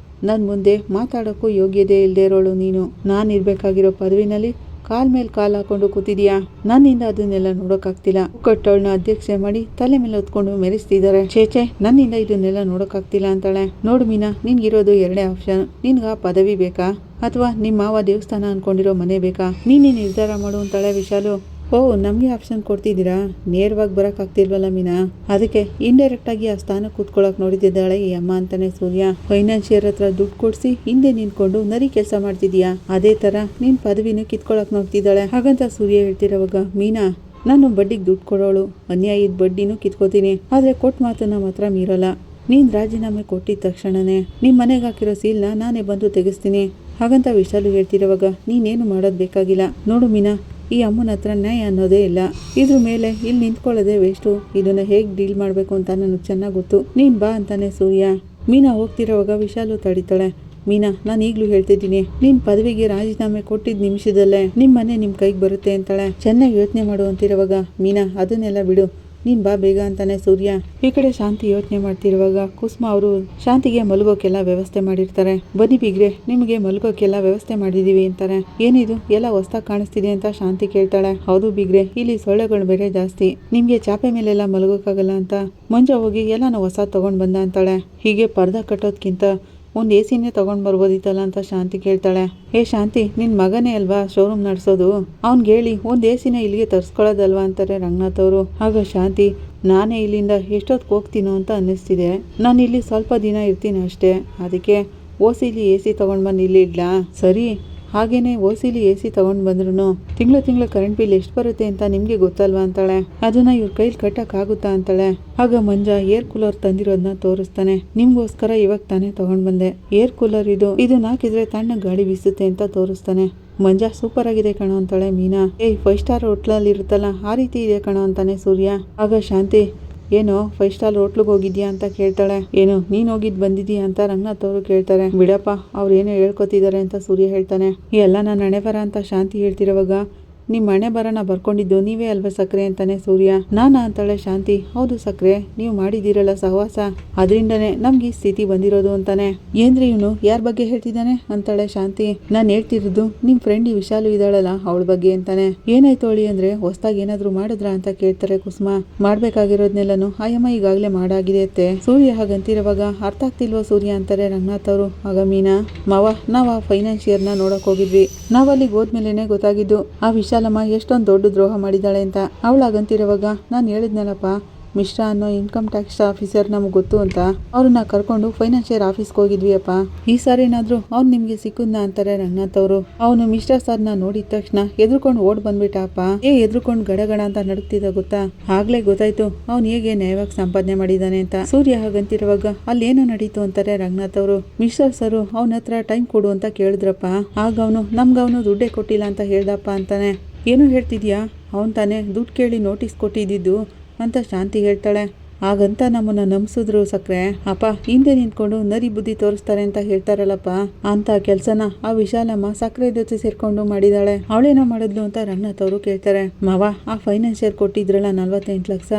ನನ್ನ ಮುಂದೆ ಮಾತಾಡೋಕ್ಕೂ ಯೋಗ್ಯತೆ ಇಲ್ಲದೆ ಇರೋಳು ನೀನು, ನಾನಿರ್ಬೇಕಾಗಿರೋ ಪದವಿನಲ್ಲಿ ಕಾಲ್ ಮೇಲೆ ಕಾಲ್ ಹಾಕೊಂಡು ಕೂತಿದ್ಯಾ, ನನ್ನಿಂದ ಅದನ್ನೆಲ್ಲ ನೋಡೋಕ್ಕಾಗ್ತಿಲ್ಲ. ಕೊಟ್ಟವಳನ್ನ ಅಧ್ಯಕ್ಷೆ ಮಾಡಿ ತಲೆ ಮೇಲೆ ಹೊತ್ಕೊಂಡು ಮೆರೆಸ್ತಿದ್ದಾರೆ, ಚೇಚೆ ನನ್ನಿಂದ ಇದನ್ನೆಲ್ಲ ನೋಡೋಕ್ಕಾಗ್ತಿಲ್ಲ ಅಂತಾಳೆ. ನೋಡು ಮೀನಾ, ನಿನ್ಗಿರೋದು ಎರಡೇ ಆಪ್ಷನ್, ನಿನ್ಗ ಪದವಿ ಬೇಕಾ ಅಥವಾ ನಿಮ್ಮ ಮಾವ ದೇವಸ್ಥಾನ ಅನ್ಕೊಂಡಿರೋ ಮನೆ ಬೇಕಾ, ನೀನೇ ನಿರ್ಧಾರ ಮಾಡು ಅಂತಾಳೆ ವಿಶಾಲು. ಓ, ನಮಗೆ ಆಪ್ಷನ್ ಕೊಡ್ತಿದ್ದೀರಾ, ನೇರವಾಗಿ ಬರೋಕ್ಕಾಗ್ತಿಲ್ವಲ್ಲ ಮೀನಾ, ಅದಕ್ಕೆ ಇಂಡೈರೆಕ್ಟ್ ಆಗಿ ಆ ಸ್ಥಾನಕ್ಕೆ ಕೂತ್ಕೊಳ್ಳೋಕೆ ನೋಡಿದ್ದಾಳೆ ಈ ಅಮ್ಮ ಅಂತಾನೆ ಸೂರ್ಯ. ಫೈನಾನ್ಷಿಯರ್ ಹತ್ರ ದುಡ್ಡು ಕೊಡಿಸಿ ಹಿಂದೆ ನಿಂತ್ಕೊಂಡು ನರಿ ಕೆಲಸ ಮಾಡ್ತಿದ್ಯಾ, ಅದೇ ಥರ ನಿನ್ನ ಪದವಿನೂ ಕಿತ್ಕೊಳ್ಳೋಕೆ ನೋಡ್ತಿದ್ದಾಳೆ ಹಾಗಂತ ಸೂರ್ಯ ಹೇಳ್ತಿರೋವಾಗ ಮೀನಾ, ನಾನು ಬಡ್ಡಿಗೆ ದುಡ್ಡು ಕೊಡೋಳು, ಅನ್ಯಾಯದ ಬಡ್ಡಿನೂ ಕಿತ್ಕೋತೀನಿ, ಆದರೆ ಕೊಟ್ಟ ಮಾತನ್ನ ಮಾತ್ರ ಮೀರಲ್ಲ. ನೀನು ರಾಜೀನಾಮೆ ಕೊಟ್ಟಿದ ತಕ್ಷಣನೇ ನಿಮ್ಮ ಮನೆಗೆ ಹಾಕಿರೋ ಸೀಲ್ನ ನಾನೇ ಬಂದು ತೆಗೆಸ್ತೀನಿ ಹಾಗಂತ ವಿಶಾಲು ಹೇಳ್ತಿರೋವಾಗ ನೀನೇನು ಮಾಡೋದು ಬೇಕಾಗಿಲ್ಲ. ನೋಡು ಮೀನಾ, ಈ ಅಮ್ಮನ ಹತ್ರ ನ್ಯಾಯ ಅನ್ನೋದೇ ಇಲ್ಲ, ಇದ್ರ ಮೇಲೆ ಇಲ್ಲಿ ನಿಂತ್ಕೊಳ್ಳೋದೇ ವೇಸ್ಟು, ಇದನ್ನ ಹೇಗೆ ಡೀಲ್ ಮಾಡಬೇಕು ಅಂತ ನನಗೆ ಚೆನ್ನಾಗಿ ಗೊತ್ತು, ನೀನು ಬಾ ಅಂತಾನೆ ಸೂರ್ಯ. ಮೀನಾ ಹೋಗ್ತಿರೋವಾಗ ವಿಶಾಲು ತಡಿತಾಳೆ. ಮೀನಾ, ನಾನು ಈಗಲೂ ಹೇಳ್ತಿದ್ದೀನಿ, ನಿನ್ನ ಪದವಿಗೆ ರಾಜೀನಾಮೆ ಕೊಟ್ಟಿದ್ದ ನಿಮಿಷದಲ್ಲೇ ನಿಮ್ಮ ಮನೆ ನಿಮ್ಮ ಕೈಗೆ ಬರುತ್ತೆ ಅಂತಾಳೆ. ಚೆನ್ನಾಗಿ ಯೋಚನೆ ಮಾಡು ಅಂತಿರುವಾಗ ಮೀನಾ, ಅದನ್ನೆಲ್ಲ ಬಿಡು, ನೀನು ಬಾ ಬೇಗ ಅಂತಾನೆ ಸೂರ್ಯ. ಈ ಕಡೆ ಶಾಂತಿ ಯೋಚನೆ ಮಾಡ್ತಿರುವಾಗ ಕುಸುಮ ಅವರು ಶಾಂತಿಗೆ ಮಲಗೋಕೆಲ್ಲ ವ್ಯವಸ್ಥೆ ಮಾಡಿರ್ತಾರೆ. ಬನ್ನಿ ಬಿಗ್ರೆ, ನಿಮಗೆ ಮಲಗೋಕೆಲ್ಲ ವ್ಯವಸ್ಥೆ ಮಾಡಿದೀವಿ ಅಂತಾರೆ. ಏನಿದು ಎಲ್ಲ ಹೊಸ್ದಾಗಿ ಕಾಣಿಸ್ತಿದೆ ಅಂತ ಶಾಂತಿ ಕೇಳ್ತಾಳೆ. ಹೌದು ಬಿಗ್ರೆ, ಇಲ್ಲಿ ಸೊಳ್ಳೆಗಳು ಬೇರೆ ಜಾಸ್ತಿ, ನಿಮ್ಗೆ ಚಾಪೆ ಮೇಲೆಲ್ಲ ಮಲಗೋಕ್ಕಾಗಲ್ಲ ಅಂತ ಮಂಜ ಹೋಗಿ ಎಲ್ಲಾನು ಹೊಸ ತಗೊಂಡ್ ಬಂದ ಅಂತಾಳೆ. ಹೀಗೆ ಪರ್ದ ಕಟ್ಟೋದ್ಕಿಂತ ಒಂದು ಎ ಸಿನೇ ತೊಗೊಂಡು ಬರ್ಬೋದಿತ್ತಲ್ಲ ಅಂತ ಶಾಂತಿ ಕೇಳ್ತಾಳೆ. ಏ ಶಾಂತಿ, ನಿನ್ನ ಮಗನೇ ಅಲ್ವಾ ಶೋರೂಮ್ ನಡೆಸೋದು, ಅವ್ನಿಗೆ ಹೇಳಿ ಒಂದು ಎ ಸಿನ ಇಲ್ಲಿಗೆ ತರಿಸ್ಕೊಳ್ಳೋದಲ್ವಾ ಅಂತಾರೆ ರಂಗನಾಥ್ ಅವರು. ಆಗ ಶಾಂತಿ, ನಾನೇ ಇಲ್ಲಿಂದ ಎಷ್ಟೊತ್ತಿಗೆ ಹೋಗ್ತೀನೋ ಅಂತ ಅನ್ನಿಸ್ತಿದೆ, ನಾನು ಇಲ್ಲಿ ಸ್ವಲ್ಪ ದಿನ ಇರ್ತೀನಿ ಅಷ್ಟೇ, ಅದಕ್ಕೆ ಓಸಿಲಿ ಎ ಸಿ ತೊಗೊಂಡು ಬಂದು ಇಲ್ಲಿ ಇಡ್ಲಾ? ಸರಿ, ಹಾಗೇನೆ ಓಸಿಲಿ ಎ ಸಿ ತೊಗೊಂಡು ಬಂದ್ರು ತಿಂಗಳ ಕರೆಂಟ್ ಬಿಲ್ ಎಷ್ಟು ಬರುತ್ತೆ ಅಂತ ನಿಮಗೆ ಗೊತ್ತಲ್ವಾ ಅಂತಾಳೆ. ಅದನ್ನ ಇವ್ರ ಕೈಲಿ ಕಟ್ಟಕ್ಕಾಗುತ್ತಾ ಅಂತಾಳೆ. ಆಗ ಮಂಜ ಏರ್ ಕೂಲರ್ ತಂದಿರೋದನ್ನ ತೋರಿಸ್ತಾನೆ. ನಿಮ್ಗೋಸ್ಕರ ಇವಾಗ ತಾನೇ ತಗೊಂಡ್ ಬಂದೆ, ಏರ್ ಕೂಲರ್ ಇದನ್ನ ಹಾಕಿದ್ರೆ ತಣ್ಣ ಗಾಳಿ ಬೀಸುತ್ತೆ ಅಂತ ತೋರಿಸ್ತಾನೆ. ಮಂಜ ಸೂಪರ್ ಆಗಿದೆ ಕಣೋ ಅಂತಾಳೆ ಮೀನಾ. 5 ಸ್ಟಾರ್ ಹೋಟ್ಲಲ್ಲಿ ಇರುತ್ತಲ್ಲ ಆ ರೀತಿ ಇದೆ ಕಣೋ ಅಂತಾನೆ ಸೂರ್ಯ. ಆಗ ಶಾಂತಿ, ಏನೋ 5 ಸ್ಟಾರ್ ಹೋಟ್ಲಿಗೆ ಹೋಗಿದ್ಯಾ ಅಂತ ಕೇಳ್ತಾಳೆ. ಏನು ನೀನ್ ಹೋಗಿದ್ ಬಂದಿದ್ಯಾ ಅಂತ ರಂಗನಾಥ್ ಅವರು ಕೇಳ್ತಾರೆ. ಬಿಡಪ್ಪ ಅವ್ರು ಏನೋ ಹೇಳ್ಕೊತಿದ್ದಾರೆ ಅಂತ ಸೂರ್ಯ ಹೇಳ್ತಾನೆ. ಎಲ್ಲ ನಾನು ಹಣೆ ಬರ ಅಂತ ಶಾಂತಿ ಹೇಳ್ತಿರೋವಾಗ ನಿಮ್ಮ ಹಣೆ ಬರನ ಬರ್ಕೊಂಡಿದ್ದು ನೀವೇ ಅಲ್ವಾ ಸಕ್ರೆ ಅಂತಾನೆ ಸೂರ್ಯ. ನಾನಾ ಅಂತಾಳೆ ಶಾಂತಿ. ಹೌದು ಸಕ್ರೆ, ನೀವು ಮಾಡಿದಿರಲ್ಲ ಸಹವಾಸ, ಅದರಿಂದನೇ ನಮ್ಗೆ ಈ ಸ್ಥಿತಿ ಬಂದಿರೋದು ಅಂತಾನೆ. ಏನ್ರಿ ಇವನು ಯಾರ ಬಗ್ಗೆ ಹೇಳ್ತಿದ್ದಾನೆ ಅಂತಾಳೆ ಶಾಂತಿ. ನಾನು ಹೇಳ್ತಿರೋದು ನಿಮ್ ಫ್ರೆಂಡ್ ಈ ವಿಶಾಲು ಇದ್ದಾಳಲ್ಲ ಅವಳ ಬಗ್ಗೆ ಅಂತಾನೆ. ಏನಾಯ್ತು ಅವಳಿ ಅಂದ್ರೆ ಹೊಸದಾಗಿ ಏನಾದ್ರು ಮಾಡಿದ್ರ ಅಂತ ಕೇಳ್ತಾರೆ ಕುಸುಮ. ಮಾಡ್ಬೇಕಾಗಿರೋದ್ನೆಲ್ಲನು ಆಯಮ್ಮ ಈಗಾಗ್ಲೇ ಮಾಡಾಗಿದೆ ಅತ್ತೆ. ಸೂರ್ಯ ಹಾಗಂತಿರುವಾಗ ಅರ್ಥ ಆಗ್ತಿಲ್ವಾ ಸೂರ್ಯ ಅಂತಾರೆ ರಂಗನಾಥ್ ಅವರು. ಆಗ ಮೀನಾ, ಮಾವ ನಾವ್ ಆ ಫೈನಾನ್ಷಿಯರ್ನ ನೋಡಕ್ ಹೋಗಿದ್ವಿ. ನಾವ್ ಅಲ್ಲಿಗೆ ಹೋದ್ಮೇಲೆನೆ ಗೊತ್ತಾಗಿದ್ದು ಆ ವಿಶಾಲಮ್ಮ ಎಷ್ಟೊಂದು ದೊಡ್ಡ ದ್ರೋಹ ಮಾಡಿದಾಳೆ ಅಂತ. ಅವಳಾಗಂತಿರುವಾಗ ನಾನು ಹೇಳಿದ್ನಲ್ಲಪ್ಪ ಮಿಶ್ರಾ ಅನ್ನೋ ಇನ್ಕಮ್ ಟ್ಯಾಕ್ಸ್ ಆಫೀಸರ್ ನಮ್ಗೆ ಗೊತ್ತು ಅಂತ, ಅವ್ರನ್ನ ಕರ್ಕೊಂಡು ಫೈನಾನ್ಷಿಯರ್ ಆಫೀಸ್ಗೆ ಹೋಗಿದ್ವಿ ಅಪ್ಪ. ಈ ಸಾರಿ ಏನಾದ್ರು ಅವ್ನು ನಿಮ್ಗೆ ಸಿಕ್ಕುದ್ನ ಅಂತಾರೆ ರಂಗನಾಥ್ ಅವರು. ಅವನು ಮಿಶ್ರಾ ಸರ್ನ ನೋಡಿದ ತಕ್ಷಣ ಎದ್ರುಕೊಂಡು ಓಡ್ ಬಂದ್ಬಿಟ್ಟಪ್ಪ. ಎದ್ರುಕೊಂಡು ಗಡಗಡ ಅಂತ ನಡುಕ್ತಿದ್ದ ಗೊತ್ತಾ. ಆಗ್ಲೇ ಗೊತ್ತಾಯ್ತು ಅವ್ನು ಹೇಗೆ ನ್ಯಾಯವಾಗಿ ಸಂಪಾದನೆ ಮಾಡಿದಾನೆ ಅಂತ. ಸೂರ್ಯ ಹಾಗಂತಿರುವಾಗ ಅಲ್ಲೇನೋ ನಡೀತು ಅಂತಾರೆ ರಂಗನಾಥ್ ಅವರು. ಮಿಶ್ರಾ ಸರ್ ಅವನ ಹತ್ರ ಟೈಮ್ ಕೊಡು ಅಂತ ಕೇಳಿದ್ರಪ್ಪ. ಆಗ ಅವನು ನಮ್ಗವನು ದುಡ್ಡೇ ಕೊಟ್ಟಿಲ್ಲ ಅಂತ ಹೇಳ್ದಪ್ಪ ಅಂತಾನೆ. ಏನು ಹೇಳ್ತಿದ್ಯಾ, ಅವನ್ ತಾನೇ ದುಡ್ಡು ಕೇಳಿ ನೋಟಿಸ್ ಕೊಟ್ಟಿದ್ದು ಅಂತ ಶಾಂತಿ ಹೇಳ್ತಾಳೆ. ಹಾಗಂತ ನಮ್ಮನ್ನ ನಂಬಿಸಿದ್ರು ಸಕ್ರೆ. ಅಪ್ಪ ಹಿಂದೆ ನಿಂತ್ಕೊಂಡು ನರಿ ಬುದ್ಧಿ ತೋರಿಸ್ತಾರೆ ಅಂತ ಹೇಳ್ತಾರಲ್ಲಪ್ಪ, ಅಂತ ಕೆಲ್ಸನ ಆ ವಿಶಾಲಮ್ಮ ಸಕ್ರೆ ಜೊತೆ ಸೇರ್ಕೊಂಡು ಮಾಡಿದಾಳೆ. ಅವಳೇನೋ ಮಾಡಿದ್ಲು ಅಂತ ರಂಗನಾಥ್ ಅವರು ಕೇಳ್ತಾರೆ. ಮಾವ ಆ ಫೈನಾನ್ಷಿಯರ್ ಕೊಟ್ಟಿದ್ರಲ್ಲ 48 ಲಕ್ಷ,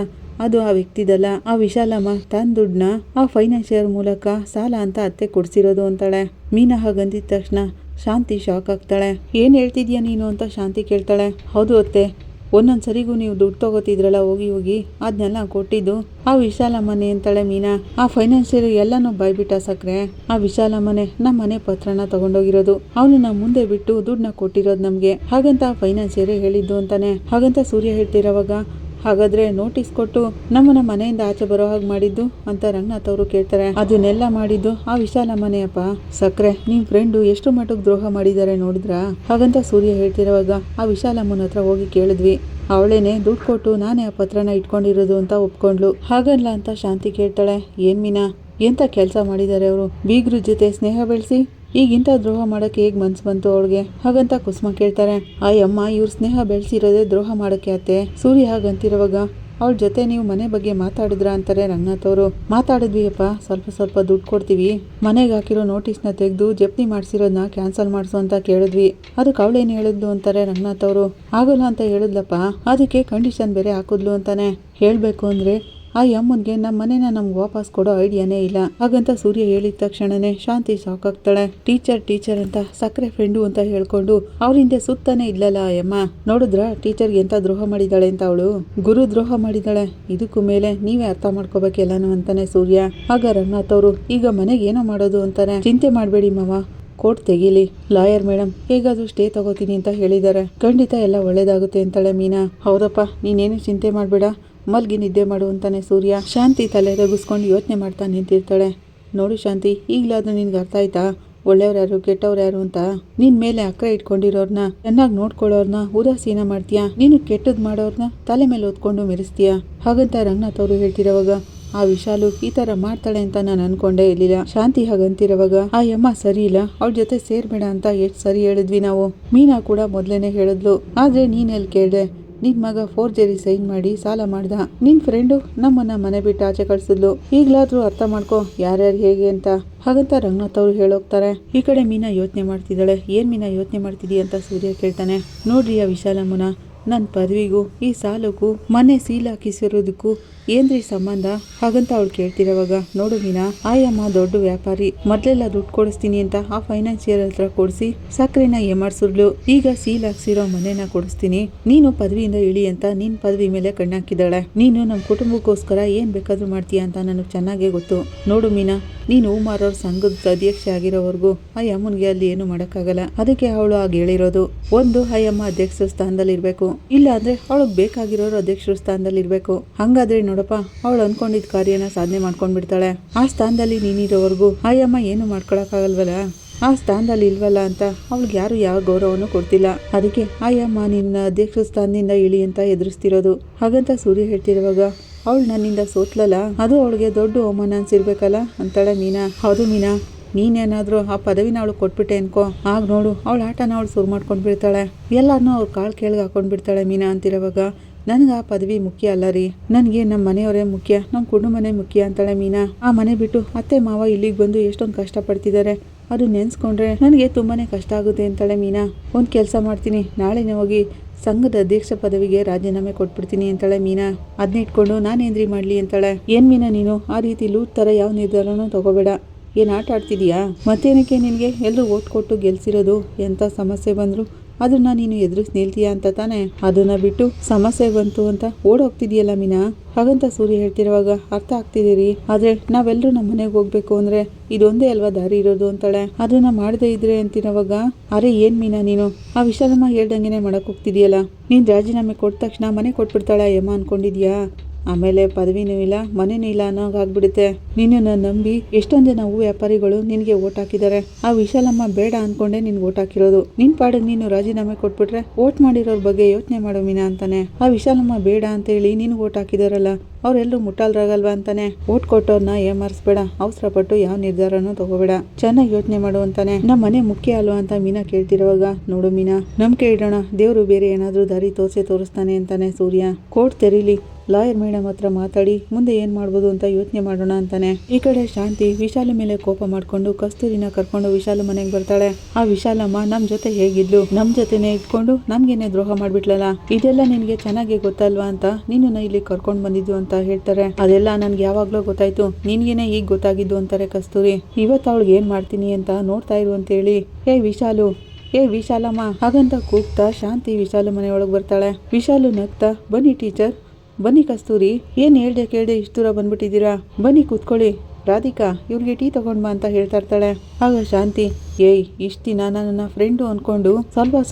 ಅದು ಆ ವ್ಯಕ್ತಿದಲ್ಲ. ಆ ವಿಶಾಲಮ್ಮ ತನ್ನ ದುಡ್ಡನ್ನ ಆ ಫೈನಾನ್ಷಿಯರ್ ಮೂಲಕ ಸಾಲ ಅಂತ ಅತ್ತೆ ಕೊಡ್ಸಿರೋದು ಅಂತಾಳೆ. ಮೀನಾ ಹಾಗಂದಿದ ತಕ್ಷಣ ಶಾಂತಿ ಶಾಕ್ ಆಗ್ತಾಳೆ. ಏನ್ ಹೇಳ್ತಿದ್ಯಾ ನೀನು ಅಂತ ಶಾಂತಿ ಕೇಳ್ತಾಳೆ. ಹೌದು ಅತ್ತೆ, ಒಂದೊಂದ್ಸರಿಗೂ ನೀವು ದುಡ್ಡು ತಗೋತಿದ್ರಲ್ಲ ಹೋಗಿ ಹೋಗಿ ಅದನ್ನೆಲ್ಲ ಕೊಟ್ಟಿದ್ದು ಆ ವಿಶಾಲಮ್ಮನೆ ಅಂತಾಳೆ ಮೀನಾ. ಆ ಫೈನಾನ್ಷಿಯರ್ ಎಲ್ಲಾನು ಬಾಯ್ಬಿಟ್ಟ ಸಕ್ರೆ. ಆ ವಿಶಾಲಮ್ಮನೆ ನಮ್ಮ ಮನೆ ಪತ್ರನ ತಗೊಂಡೋಗಿರೋದು, ಅವನನ್ನ ಮುಂದೆ ಬಿಟ್ಟು ದುಡ್ಡನ್ನ ಕೊಟ್ಟಿರೋದು ನಮ್ಗೆ, ಹಾಗಂತ ಆ ಫೈನಾನ್ಷಿಯರೇ ಹೇಳಿದ್ದು ಅಂತಾನೆ. ಹಾಗಂತ ಸೂರ್ಯ ಹೇಳ್ತಿರೋವಾಗ ಹಾಗಾದ್ರೆ ನೋಟಿಸ್ ಕೊಟ್ಟು ನಮ್ಮನ್ನ ಮನೆಯಿಂದ ಆಚೆ ಬರೋ ಹಾಗೆ ಮಾಡಿದ್ದು ಅಂತ ರಂಗನಾಥ್ ಅವರು ಕೇಳ್ತಾರೆ. ಅದನ್ನೆಲ್ಲ ಮಾಡಿದ್ದು ಆ ವಿಶಾಲಮ್ಮನೆಯಪ್ಪ. ಸಕ್ರೆ ನಿಮ್ ಫ್ರೆಂಡು ಎಷ್ಟು ಮಟ್ಟಿಗೆ ದ್ರೋಹ ಮಾಡಿದ್ದಾರೆ ನೋಡಿದ್ರಾ. ಹಾಗಂತ ಸೂರ್ಯ ಹೇಳ್ತಿರುವಾಗ ಆ ವಿಶಾಲಮ್ಮನ ಹತ್ರ ಹೋಗಿ ಕೇಳಿದ್ವಿ. ಅವಳೇನೆ ದುಡ್ಡು ಕೊಟ್ಟು ನಾನೇ ಆ ಪತ್ರನ ಇಟ್ಕೊಂಡಿರೋದು ಅಂತ ಒಪ್ಕೊಂಡ್ಲು. ಹಾಗಲ್ಲ ಅಂತ ಶಾಂತಿ ಕೇಳ್ತಾಳೆ. ಏನ್ ಮೀನಾ ಎಂತ ಕೆಲಸ ಮಾಡಿದ್ದಾರೆ ಅವರು, ಬೀಗ್ರ ಜೊತೆ ಸ್ನೇಹ ಬೆಳೆಸಿ ಈಗಿಂತ ದ್ರೋಹ ಮಾಡಕ್ಕೆ ಹೇಗ್ ಮನ್ಸು ಬಂತು ಅವಳಿಗೆ ಹಾಗಂತ ಕುಸುಮ ಕೇಳ್ತಾರೆ. ಆ ಅಮ್ಮ ಇವ್ರ ಸ್ನೇಹ ಬೆಳೆಸಿರೋದೇ ದ್ರೋಹ ಮಾಡಕ್ಕೆ ಅತ್ತೆ. ಸೂರ್ಯ ಹಾಗಂತಿರುವಾಗ ಅವಳ ಜೊತೆ ನೀವು ಮನೆ ಬಗ್ಗೆ ಮಾತಾಡಿದ್ರ ಅಂತಾರೆ ರಂಗನಾಥ್ ಅವರು. ಮಾತಾಡಿದ್ವಿ ಅಪ್ಪ, ಸ್ವಲ್ಪ ದುಡ್ಡು ಕೊಡ್ತೀವಿ, ಮನೆಗೆ ಹಾಕಿರೋ ನೋಟಿಸ್ನ ತೆಗೆದು ಜಪ್ತಿ ಮಾಡಿಸಿರೋದನ್ನ ಕ್ಯಾನ್ಸಲ್ ಮಾಡಿಸು ಅಂತ ಕೇಳಿದ್ವಿ. ಅದಕ್ಕೆ ಅವಳೇನು ಹೇಳಿದ್ಲು ಅಂತಾರೆ ರಂಗನಾಥ್ ಅವರು. ಆಗೋಲ್ಲ ಅಂತ ಹೇಳಿದ್ಲಪ್ಪ, ಅದಕ್ಕೆ ಕಂಡೀಷನ್ ಬೇರೆ ಹಾಕಿದ್ಲು ಅಂತಾನೆ. ಹೇಳ್ಬೇಕು ಅಂದ್ರೆ ಆ ಅಮ್ಮನ್ಗೆ ನಮ್ಮ ಮನೇನ ನಮ್ಗೆ ವಾಪಸ್ ಕೊಡೋ ಐಡಿಯಾನೇ ಇಲ್ಲ. ಹಾಗಂತ ಸೂರ್ಯ ಹೇಳಿದ ತಕ್ಷಣನೇ ಶಾಂತಿ ಶಾಕ್ ಆಗ್ತಾಳೆ. ಟೀಚರ್ ಅಂತ ಸಕ್ರೆ ಫ್ರೆಂಡು ಅಂತ ಹೇಳ್ಕೊಂಡು ಅವ್ರ ಹಿಂದೆ ಸುತ್ತಾನೆ ಇಲ್ಲಲ್ಲ ಆ ಅಮ್ಮ. ನೋಡಿದ್ರ ಟೀಚರ್ಗೆ ಎಂತ ದ್ರೋಹ ಮಾಡಿದಾಳೆ ಅಂತ. ಅವಳು ಗುರು ದ್ರೋಹ ಮಾಡಿದಾಳೆ. ಇದಕ್ಕೂ ಮೇಲೆ ನೀವೇ ಅರ್ಥ ಮಾಡ್ಕೋಬೇಕೆಲ್ಲಾನು ಅಂತಾನೆ ಸೂರ್ಯ. ಆಗ ರಂಗನಾಥ್ ಅವರು ಈಗ ಮನೆಗೆ ಏನೋ ಮಾಡೋದು ಅಂತಾನೆ. ಚಿಂತೆ ಮಾಡಬೇಡಿ ಮಾವ, ಕೋರ್ಟ್ ತೆಗೀಲಿ, ಲಾಯರ್ ಮೇಡಮ್ ಹೇಗಾದ್ರೂ ಸ್ಟೇ ತಗೋತೀನಿ ಅಂತ ಹೇಳಿದ್ದಾರೆ, ಖಂಡಿತ ಎಲ್ಲ ಒಳ್ಳೇದಾಗುತ್ತೆ ಅಂತಾಳೆ ಮೀನಾ. ಹೌದಪ್ಪ ನೀನೇನು ಚಿಂತೆ ಮಾಡಬೇಡ, ಮಲ್ಗಿ ನಿದ್ದೆ ಮಾಡು ಅಂತಾನೆ ಸೂರ್ಯ. ಶಾಂತಿ ತಲೆ ತಗ್ಗಿಸ್ಕೊಂಡು ಯೋಚನೆ ಮಾಡ್ತಾ ನಿಂತಿರ್ತಾಳೆ. ನೋಡು ಶಾಂತಿ, ಈಗಲಾದ್ರೂ ನಿನ್ಗೆ ಅರ್ಥ ಆಯ್ತಾ ಒಳ್ಳೆಯವ್ರು ಯಾರು ಕೆಟ್ಟವ್ರು ಯಾರು ಅಂತ. ನಿನ್ ಮೇಲೆ ಅಕ್ರೆ ಇಟ್ಕೊಂಡಿರೋರ್ನ, ಚೆನ್ನಾಗಿ ನೋಡ್ಕೊಳ್ಳೋರ್ನ ಉದಾಸೀನ ಮಾಡ್ತೀಯಾ, ನೀನು ಕೆಟ್ಟದ್ ಮಾಡೋರ್ನ ತಲೆ ಮೇಲೆ ಹೊತ್ಕೊಂಡು ಮೆರೆಸ್ತೀಯಾ. ಹಾಗಂತ ರಂಗನಾಥ್ ಅವರು ಹೇಳ್ತಿರೋವಾಗ ಆ ವಿಶಾಲು ಈ ತರ ಮಾಡ್ತಾಳೆ ಅಂತ ನಾನು ಅನ್ಕೊಂಡೇ ಇರ್ಲಿಲ್ಲ. ಶಾಂತಿ ಹಾಗಂತಿರೋವಾಗ ಆ ಅಮ್ಮ ಸರಿ ಇಲ್ಲ, ಅವಳ ಜೊತೆ ಸೇರ್ಬೇಡ ಅಂತ ಎಷ್ಟು ಸರಿ ಹೇಳಿದ್ವಿ ನಾವು. ಮೀನಾ ಕೂಡ ಮೊದ್ಲೇನೆ ಹೇಳಿದ್ಲು, ಆದ್ರೆ ನೀನ್ ಎಲ್ಲಿ ಕೇಳ್ದೆ. ನಿನ್ ಮಗ ಫೋರ್ಜರಿ ಸೈನ್ ಮಾಡಿ ಸಾಲ ಮಾಡ್ದ, ನಿನ್ ಫ್ರೆಂಡು ನಮ್ಮನ್ನ ಮನೆ ಬಿಟ್ಟು ಆಚೆ ಕಳ್ಸಿದ್ಲು. ಈಗ್ಲಾದ್ರೂ ಅರ್ಥ ಮಾಡ್ಕೋ ಯಾರ್ಯಾರು ಹೇಗೆ ಅಂತ. ಹಾಗಂತ ರಂಗನಾಥ್ ಅವರು ಹೇಳೋಗ್ತಾರೆ. ಈ ಕಡೆ ಮೀನಾ ಯೋಚನೆ ಮಾಡ್ತಿದ್ದಾಳೆ. ಏನ್ ಮೀನಾ ಯೋಚನೆ ಮಾಡ್ತಿದೀಯ ಅಂತ ಸೂರ್ಯ ಕೇಳ್ತಾನೆ. ನೋಡ್ರಿ ಆ ವಿಶಾಲಮ್ಮನ, ನನ್ನ ಪದವಿಗೂ ಈ ಸಾಲಕ್ಕೂ ಮನೆ ಸೀಲ್ ಹಾಕಿಸಿರೋದಕ್ಕೂ ಏನ್ರಿ ಸಂಬಂಧ ಹಾಗಂತ ಅವಳು ಕೇಳ್ತಿರೋವಾಗ, ನೋಡು ಮೀನಾ, ಆಯಮ್ಮ ದೊಡ್ಡ ವ್ಯಾಪಾರಿ, ಮೊದ್ಲೆಲ್ಲ ದುಡ್ಡು ಕೊಡಿಸ್ತೀನಿ ಅಂತ ಆ ಫೈನಾನ್ಷಿಯರ್ ಹತ್ರ ಕೊಡಿಸಿ ಸಕ್ರೆನ ಏಮಾರ್ಸಿದ್ಲು. ಈಗ ಸೀಲ್ ಹಾಕ್ಸಿರೋ ಮನೆನ ಕೊಡಿಸ್ತೀನಿ, ನೀನು ಪದವಿಯಿಂದ ಇಳಿ ಅಂತ ನಿನ್ ಪದವಿ ಮೇಲೆ ಕಣ್ಣಾಕಿದ್ದಾಳೆ. ನೀನು ನಮ್ಮ ಕುಟುಂಬಕ್ಕೋಸ್ಕರ ಏನ್ ಬೇಕಾದ್ರೂ ಮಾಡ್ತೀಯ ಅಂತ ನನಗೆ ಚೆನ್ನಾಗೇ ಗೊತ್ತು. ನೋಡು ಮೀನಾ, ನೀನು ಹೂ ಮಾರೋರ್ ಸಂಘದ ಅಧ್ಯಕ್ಷ ಆಗಿರೋವರೆಗೂ ಆ ಅಮ್ಮನ್ಗೆ ಅಲ್ಲಿ ಏನು ಮಾಡೋಕ್ಕಾಗಲ್ಲ. ಅದಕ್ಕೆ ಅವಳು ಆಗ ಹೇಳಿರೋದು, ಒಂದು ಆ ಅಮ್ಮ ಅಧ್ಯಕ್ಷ ಸ್ಥಾನದಲ್ಲಿ ಇರ್ಬೇಕು, ಇಲ್ಲ ಅಂದ್ರೆ ಅವಳಿಗೆ ಬೇಕಾಗಿರೋರು ಅಧ್ಯಕ್ಷರ ಸ್ಥಾನದಲ್ಲಿ ಇರ್ಬೇಕು. ಹಂಗಾದ್ರೆ ನೋಡಪ್ಪ, ಅವಳು ಅನ್ಕೊಂಡಿದ್ ಕಾರ್ಯನ ಸಾಧನೆ ಮಾಡ್ಕೊಂಡ್ ಬಿಡ್ತಾಳೆ. ಆ ಸ್ಥಾನದಲ್ಲಿ ನೀನಿರೋವರೆಗೂ ಆ ಅಮ್ಮ ಏನು ಮಾಡ್ಕೊಳಕ್ಕಾಗಲ್ವಲ್ಲ. ಆ ಸ್ಥಾನದಲ್ಲಿ ಇಲ್ವಲ್ಲ ಅಂತ ಅವಳಿಗೆ ಯಾರು ಯಾವ ಗೌರವನೂ ಕೊಡ್ತಿಲ್ಲ. ಅದಕ್ಕೆ ಆ ಅಮ್ಮ ನಿನ್ನ ಅಧ್ಯಕ್ಷ ಸ್ಥಾನದಿಂದ ಇಳಿ ಅಂತ ಎದುರಿಸ್ತಿರೋದು. ಹಾಗಂತ ಸೂರ್ಯ ಹೇಳ್ತಿರುವಾಗ, ಅವಳು ನನ್ನಿಂದ ಸೋತ್ಲಲ್ಲ, ಅದು ಅವಳಿಗೆ ದೊಡ್ಡ ಅವಮಾನ ಅನ್ಸಿರ್ಬೇಕಲ್ಲ ಅಂತಾಳೆ ಮೀನಾ. ಹೌದು ಮೀನಾ, ನೀನೇನಾದ್ರೂ ಆ ಪದವಿನ ಅವಳು ಕೊಟ್ಬಿಟ್ಟೆ ಅನ್ಕೋ, ಆಗ ನೋಡು ಅವಳ ಆಟನ ಅವಳು ಶುರು ಮಾಡ್ಕೊಂಡ್ ಬಿಡ್ತಾಳೆ, ಎಲ್ಲಾರನ್ನೂ ಅವ್ರ ಕಾಳು ಕೆಳಗೆ ಹಾಕೊಂಡ್ ಬಿಡ್ತಾಳೆ ಮೀನಾ ಅಂತಿರೋವಾಗ ನನಗೆ ಆ ಪದವಿ ಮುಖ್ಯ ಅಲ್ಲ ರೀ, ನನಗೆ ನಮ್ಮ ಮನೆಯವರೇ ಮುಖ್ಯ, ನಮ್ಮ ಕುಟುಂಬನೇ ಮುಖ್ಯ ಅಂತಾಳೆ ಮೀನಾ. ಆ ಮನೆ ಬಿಟ್ಟು ಅತ್ತೆ ಮಾವ ಇಲ್ಲಿಗೆ ಬಂದು ಎಷ್ಟೊಂದು ಕಷ್ಟಪಡ್ತಿದ್ದಾರೆ, ಅದು ನೆನೆಸ್ಕೊಂಡ್ರೆ ನನಗೆ ತುಂಬಾನೇ ಕಷ್ಟ ಆಗುತ್ತೆ ಅಂತಾಳೆ ಮೀನಾ. ಒಂದು ಕೆಲಸ ಮಾಡ್ತೀನಿ, ನಾಳೆನೇ ಹೋಗಿ ಸಂಘದ ಅಧ್ಯಕ್ಷ ಪದವಿಗೆ ರಾಜೀನಾಮೆ ಕೊಟ್ಬಿಡ್ತೀನಿ ಅಂತಾಳೆ ಮೀನಾ. ಅದನ್ನ ಇಟ್ಕೊಂಡು ನಾನೇನ್ರಿ ಮಾಡ್ಲಿ ಅಂತಾಳೆ. ಏನ್ ಮೀನಾ ನೀನು ಆ ರೀತಿ ಲೂಟ್ ಥರ ಯಾವ ನಿರ್ಧಾರನೂ ತಗೋಬೇಡ. ಏನು ಆಟ ಆಡ್ತಿದೀಯಾ? ಮತ್ತೇನಕ್ಕೆ ನಿನಗೆ ಎಲ್ಲರೂ ಓಟ್ ಕೊಟ್ಟು ಗೆಲ್ಸಿರೋದು? ಎಂಥ ಸಮಸ್ಯೆ ಬಂದರು ಅದನ್ನ ನೀನು ಎದುರಿಸಿ ನಿಲ್ತೀಯ ಅಂತ ತಾನೆ. ಅದನ್ನ ಬಿಟ್ಟು ಸಮಸ್ಯೆ ಬಂತು ಅಂತ ಓಡೋಗ್ತಿದೀಯಲ್ಲ ಮೀನಾ. ಹಾಗಂತ ಸೂರ್ಯ ಹೇಳ್ತಿರುವಾಗ ಅರ್ಥ ಆಗ್ತಿದ್ದೀರಿ, ಆದ್ರೆ ನಾವೆಲ್ಲರೂ ನಮ್ಮ ಮನೆಗೆ ಹೋಗ್ಬೇಕು ಅಂದ್ರೆ ಇದೊಂದೇ ಅಲ್ವಾ ದಾರಿ ಇರೋದು ಅಂತಾಳೆ. ಅದನ್ನ ಮಾಡದೇ ಇದ್ರೆ ಅಂತಿರೋವಾಗ ಅರೆ ಏನ್ ಮೀನಾ ನೀನು ಆ ವಿಶಾಲಮ್ಮ ಹೇಳ್ದಂಗೆನೆ ಮಾಡಕ್ ಹೋಗ್ತಿದೀಯಲ್ಲ. ನೀನ್ ರಾಜೀನಾಮೆ ಕೊಟ್ಟ ತಕ್ಷಣ ಮನೆ ಕೊಟ್ಬಿಡ್ತಾಳ ಯಮ್ಮ ಅನ್ಕೊಂಡಿದ್ಯಾ? ಆಮೇಲೆ ಪದವಿನೂ ಇಲ್ಲ ಮನೆನೂ ಇಲ್ಲ ಅನ್ನೋಗಾಗ್ಬಿಡುತ್ತೆ. ನಿನ್ನನ್ನು ನಂಬಿ ಎಷ್ಟೊಂದು ಜನ ಹೂ ವ್ಯಾಪಾರಿಗಳು ನಿನಗೆ ಓಟ್ ಹಾಕಿದ್ದಾರೆ. ಆ ವಿಶಾಲಮ್ಮ ಬೇಡ ಅನ್ಕೊಂಡೆ ನಿನ್ಗೆ ಓಟ್ ಹಾಕಿರೋದು. ನಿನ್ ಪಾಡಿಗೆ ನೀನು ರಾಜೀನಾಮೆ ಕೊಟ್ಬಿಟ್ರೆ ಓಟ್ ಮಾಡಿರೋರ್ ಬಗ್ಗೆ ಯೋಚನೆ ಮಾಡೋ ಮೀನಾ ಅಂತಾನೆ. ಆ ವಿಶಾಲಮ್ಮ ಬೇಡ ಅಂತ ಹೇಳಿ ನಿನ್ಗೆ ಓಟ್ ಹಾಕಿದಾರಲ್ಲ ಅವ್ರೆಲ್ಲರೂ ಮುಟ್ಟಾಳ್ರಾಗಲ್ವಾ ಅಂತಾನೆ. ಓಟ್ ಕೊಟ್ಟವ್ರನ್ನ ಏಮಾರಿಸ್ಬೇಡ, ಅವಸರ ಪಟ್ಟು ಯಾವ ನಿರ್ಧಾರನೂ ತಗೋಬೇಡ, ಚೆನ್ನಾಗಿ ಯೋಚನೆ ಮಾಡು ಅಂತಾನೆ. ನಮ್ಮ ಮನೆ ಮುಖ್ಯ ಅಲ್ವಾ ಅಂತ ಮೀನಾ ಕೇಳ್ತಿರುವಾಗ ನೋಡು ಮೀನಾ, ನಂಬಿಕೆ ಇಡೋಣ, ದೇವ್ರು ಬೇರೆ ಏನಾದ್ರೂ ದಾರಿ ತೋರಿಸ್ತಾನೆ ಅಂತಾನೆ ಸೂರ್ಯ. ಕೋರ್ಟ್ ತೆರೀಲಿ, ಲಾಯರ್ ಮೇಡಮ್ ಹತ್ರ ಮಾತಾಡಿ ಮುಂದೆ ಏನ್ ಮಾಡ್ಬೋದು ಅಂತ ಯೋಚನೆ ಮಾಡೋಣ ಅಂತಾನೆ. ಈ ಕಡೆ ಶಾಂತಿ ವಿಶಾಲ ಮೇಲೆ ಕೋಪ ಮಾಡ್ಕೊಂಡು ಕಸ್ತೂರಿನ ಕರ್ಕೊಂಡು ವಿಶಾಲ ಮನೆಗೆ ಬರ್ತಾಳೆ. ಆ ವಿಶಾಲಮ್ಮ ನಮ್ ಜೊತೆ ಹೇಗಿದ್ಲು, ನಮ್ ಜೊತೆನೆ ಇಟ್ಕೊಂಡು ನಮ್ಗೇನೆ ದ್ರೋಹ ಮಾಡ್ಬಿಟ್ಲಲ್ಲ, ಇದೆಲ್ಲ ನಿನ್ಗೆ ಚೆನ್ನಾಗಿ ಗೊತ್ತಲ್ವಾ ಅಂತ ನಿನ್ನ ಇಲ್ಲಿ ಕರ್ಕೊಂಡ್ ಬಂದಿದ್ದು ಅಂತ ಹೇಳ್ತಾರೆ. ಅದೆಲ್ಲ ನನ್ಗೆ ಯಾವಾಗ್ಲೂ ಗೊತ್ತಾಯ್ತು, ನಿನ್ಗೇನೆ ಈಗ ಗೊತ್ತಾಗಿದ್ದು ಅಂತಾರೆ ಕಸ್ತೂರಿ. ಇವತ್ತು ಅವಳಿಗೆ ಏನ್ ಮಾಡ್ತೀನಿ ಅಂತ ನೋಡ್ತಾ ಇರು ಅಂತೇಳಿ ಏ ವಿಶಾಲಮ್ಮ ಹಾಗಂತ ಕೂಗ್ತಾ ಶಾಂತಿ ವಿಶಾಲ ಮನೆಯೊಳಗೆ ಬರ್ತಾಳೆ. ವಿಶಾಲು ನಗ್ತಾ ಬನ್ನಿ ಟೀಚರ್, ಬನ್ನಿ ಕಸ್ತೂರಿ, ಏನ್ ಹೇಳ್ದೆ ಕೇಳ್ದೆ ಇಷ್ಟು ದೂರ ಬಂದ್ಬಿಟ್ಟಿದ್ದೀರಾ, ಬನ್ನಿ ಕೂತ್ಕೊಳ್ಳಿ, ರಾಧಿಕಾ ಇವ್ರಿಗೆ ಟೀ ತಗೊಂಡ್ ಬಾ ಅಂತ ಹೇಳ್ತಾ ಇರ್ತಾಳೆ. ಆಗ ಶಾಂತಿ ಏಯ್ ಇಷ್ಟ ದಿನ ನನ್ನ ಫ್ರೆಂಡು ಅನ್ಕೊಂಡು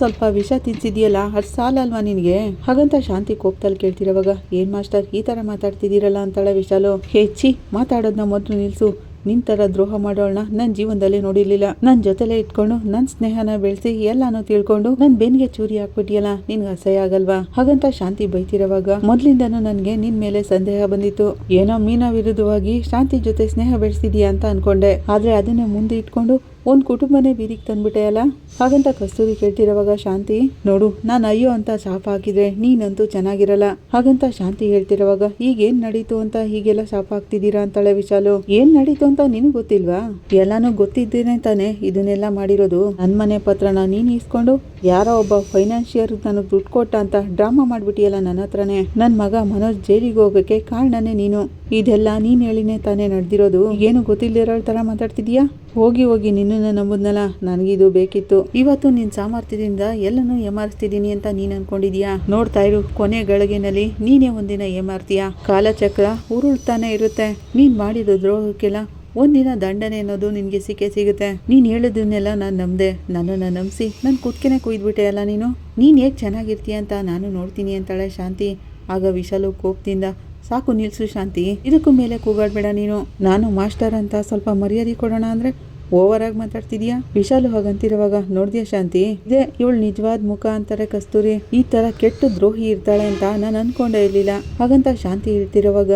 ಸ್ವಲ್ಪ ವಿಷ ತಿನ್ಸಿದ್ಯಲ್ಲ ಅದು ಸಾಲ ಅಲ್ವಾ ನಿನ್ಗೆ? ಹಾಗಂತ ಶಾಂತಿ ಕೋಪದಲ್ಲಿ ಕೇಳ್ತಿರೋವಾಗ ಏನ್ ಮಾಸ್ಟರ್ ಈ ತರ ಮಾತಾಡ್ತಿದ್ದೀರಲ್ಲ ಅಂತಾಳೆ ವಿಶಾಲು. ಹೆಚ್ಚಿ ಮಾತಾಡೋದನ್ನ ಮೊದಲು ನಿಲ್ಸು, ನಿನ್ ತರ ದ್ರೋಹ ಮಾಡೋಳನ್ನ ನನ್ ಜೀವನದಲ್ಲಿ ನೋಡಿರ್ಲಿಲ್ಲ. ನನ್ ಜೊತೆಲೆ ಇಟ್ಕೊಂಡು ನನ್ ಸ್ನೇಹನ ಬೆಳೆಸಿ ಎಲ್ಲಾನು ತಿಳ್ಕೊಂಡು ನನ್ ಬೆನ್ಗೆ ಚೂರಿ ಹಾಕ್ಬಿಟ್ಟಿಯಲ್ಲ, ನಿನ್ಗೆ ಅಸಹ್ಯ ಆಗಲ್ವಾ? ಹಾಗಂತ ಶಾಂತಿ ಬೈತಿರೋವಾಗ ಮೊದ್ಲಿಂದನೂ ನನ್ಗೆ ನಿನ್ ಮೇಲೆ ಸಂದೇಹ ಬಂದಿತ್ತು. ಏನೋ ಮೀನಾ ವಿರುದ್ಧವಾಗಿ ಶಾಂತಿ ಜೊತೆ ಸ್ನೇಹ ಬೆಳೆಸಿದೀಯಾ ಅಂತ ಅನ್ಕೊಂಡೆ, ಆದ್ರೆ ಅದನ್ನೇ ಮುಂದೆ ಇಟ್ಕೊಂಡು ಒಂದ್ ಕುಟುಂಬನೇ ಬೀದಿಗೆ ತಂದ್ಬಿಟ್ಟೆ ಅಲ್ಲ. ಹಾಗಂತ ಕಸ್ತೂರಿ ಕೇಳ್ತಿರೋವಾಗ ಶಾಂತಿ ನೋಡು, ನಾನು ಅಯ್ಯೋ ಅಂತ ಶಾಪ ಹಾಕಿದ್ರೆ ನೀನಂತೂ ಚೆನ್ನಾಗಿರಲ್ಲ. ಹಾಗಂತ ಶಾಂತಿ ಹೇಳ್ತಿರೋವಾಗ ಈಗೇನ್ ನಡೀತು ಅಂತ ಹೀಗೆಲ್ಲ ಶಾಪ ಹಾಕ್ತಿದ್ದೀರಾ ಅಂತಾಳೆ ವಿಶಾಲು. ಏನ್ ನಡೀತು ಅಂತ ನಿನಗೆ ಗೊತ್ತಿಲ್ವಾ? ಎಲ್ಲಾನು ಗೊತ್ತಿದ್ದೇನೆ ತಾನೆ ಇದನ್ನೆಲ್ಲ ಮಾಡಿರೋದು. ನನ್ ಮನೆ ಪತ್ರನ ನೀನ್ ಇಸ್ಕೊಂಡು ಯಾರೋ ಒಬ್ಬ ಫೈನಾನ್ಷಿಯರ್ ನನಗ್ ದುಡ್ಡು ಕೊಟ್ಟ ಅಂತ ಡ್ರಾಮಾ ಮಾಡ್ಬಿಟ್ಟಿಯಲ್ಲ ನನ್ನ ಹತ್ರನೇ. ನನ್ ಮಗ ಮನೋಜ್ ಜೈಲಿಗೆ ಹೋಗಕ್ಕೆ ಕಾರಣನೇ ನೀನು. ಇದೆಲ್ಲ ನೀನ್ ಹೇಳಿನೇ ತಾನೇ ನಡೆದಿರೋದು. ಏನು ಗೊತ್ತಿಲ್ದಿರೋ ತರ ಮಾತಾಡ್ತಿದೀಯಾ? ಹೋಗಿ ನಿನ್ನನ್ನ ನಂಬುದ್ನಲ್ಲ, ನನಗಿದು ಬೇಕಿತ್ತು. ಇವತ್ತು ನಿನ್ ಸಾಮರ್ಥ್ಯದಿಂದ ಎಲ್ಲನೂ ಏಮಾರಿಸ್ತಿದೀನಿ ಅಂತ ನೀನ್ ಅನ್ಕೊಂಡಿದೀಯಾ? ನೋಡ್ತಾ ಇರು, ಕೊನೆ ಗಳಿಗೆನಲ್ಲಿ ನೀನೇ ಒಂದಿನ ಏಮಾರ್ತೀಯ. ಕಾಲಚಕ್ರ ಉರುಳ್ತಾನೆ ಇರುತ್ತೆ. ನೀನ್ ಮಾಡಿದ ದ್ರೋಹಕ್ಕೆಲ್ಲ ಒಂದಿನ ದಂಡನೆ ಅನ್ನೋದು ನಿನ್ಗೆ ಸಿಗುತ್ತೆ. ನೀನ್ ಹೇಳಿದನ್ನೆಲ್ಲ ನಾನು ನಂಬ್ದೆ, ನನ್ನನ್ನು ನಂಬಿಸಿ ನನ್ ಕುತ್ಕೆನೆ ಕುಯ್ದ್ಬಿಟ್ಟೆ ಅಲ್ಲ ನೀನ್ ಹೇಗ್ ಚೆನ್ನಾಗಿರ್ತೀಯ ಅಂತ ನಾನು ನೋಡ್ತೀನಿ ಅಂತಾಳೆ ಶಾಂತಿ. ಆಗ ವಿಶಾಲು ಕೋಪದಿಂದ ಸಾಕು ನಿಲ್ಸು ಶಾಂತಿ, ಇದಕ್ಕೂ ಮೇಲೆ ಕೂಗಾಡ್ಬೇಡ ನೀನು. ನಾನು ಮಾಸ್ಟರ್ ಅಂತ ಸ್ವಲ್ಪ ಮರ್ಯಾದೆ ಕೊಡೋಣ ಅಂದ್ರೆ ಓವರ್ ಆಗಿ ಮಾತಾಡ್ತಿದ್ಯಾ? ವಿಶಾಲು ಹಾಗಂತಿರುವಾಗ ನೋಡ್ದ್ಯಾ ಶಾಂತಿ, ಇದೇ ಇವಳು ನಿಜವಾದ ಮುಖ ಅಂತಾರೆ ಕಸ್ತೂರಿ. ಈ ತರ ಕೆಟ್ಟ ದ್ರೋಹಿ ಇರ್ತಾಳೆ ಅಂತ ನಾನು ಅನ್ಕೊಂಡೇ ಇರ್ಲಿಲ್ಲ. ಹಾಗಂತ ಶಾಂತಿ ಹೇಳ್ತಿರುವಾಗ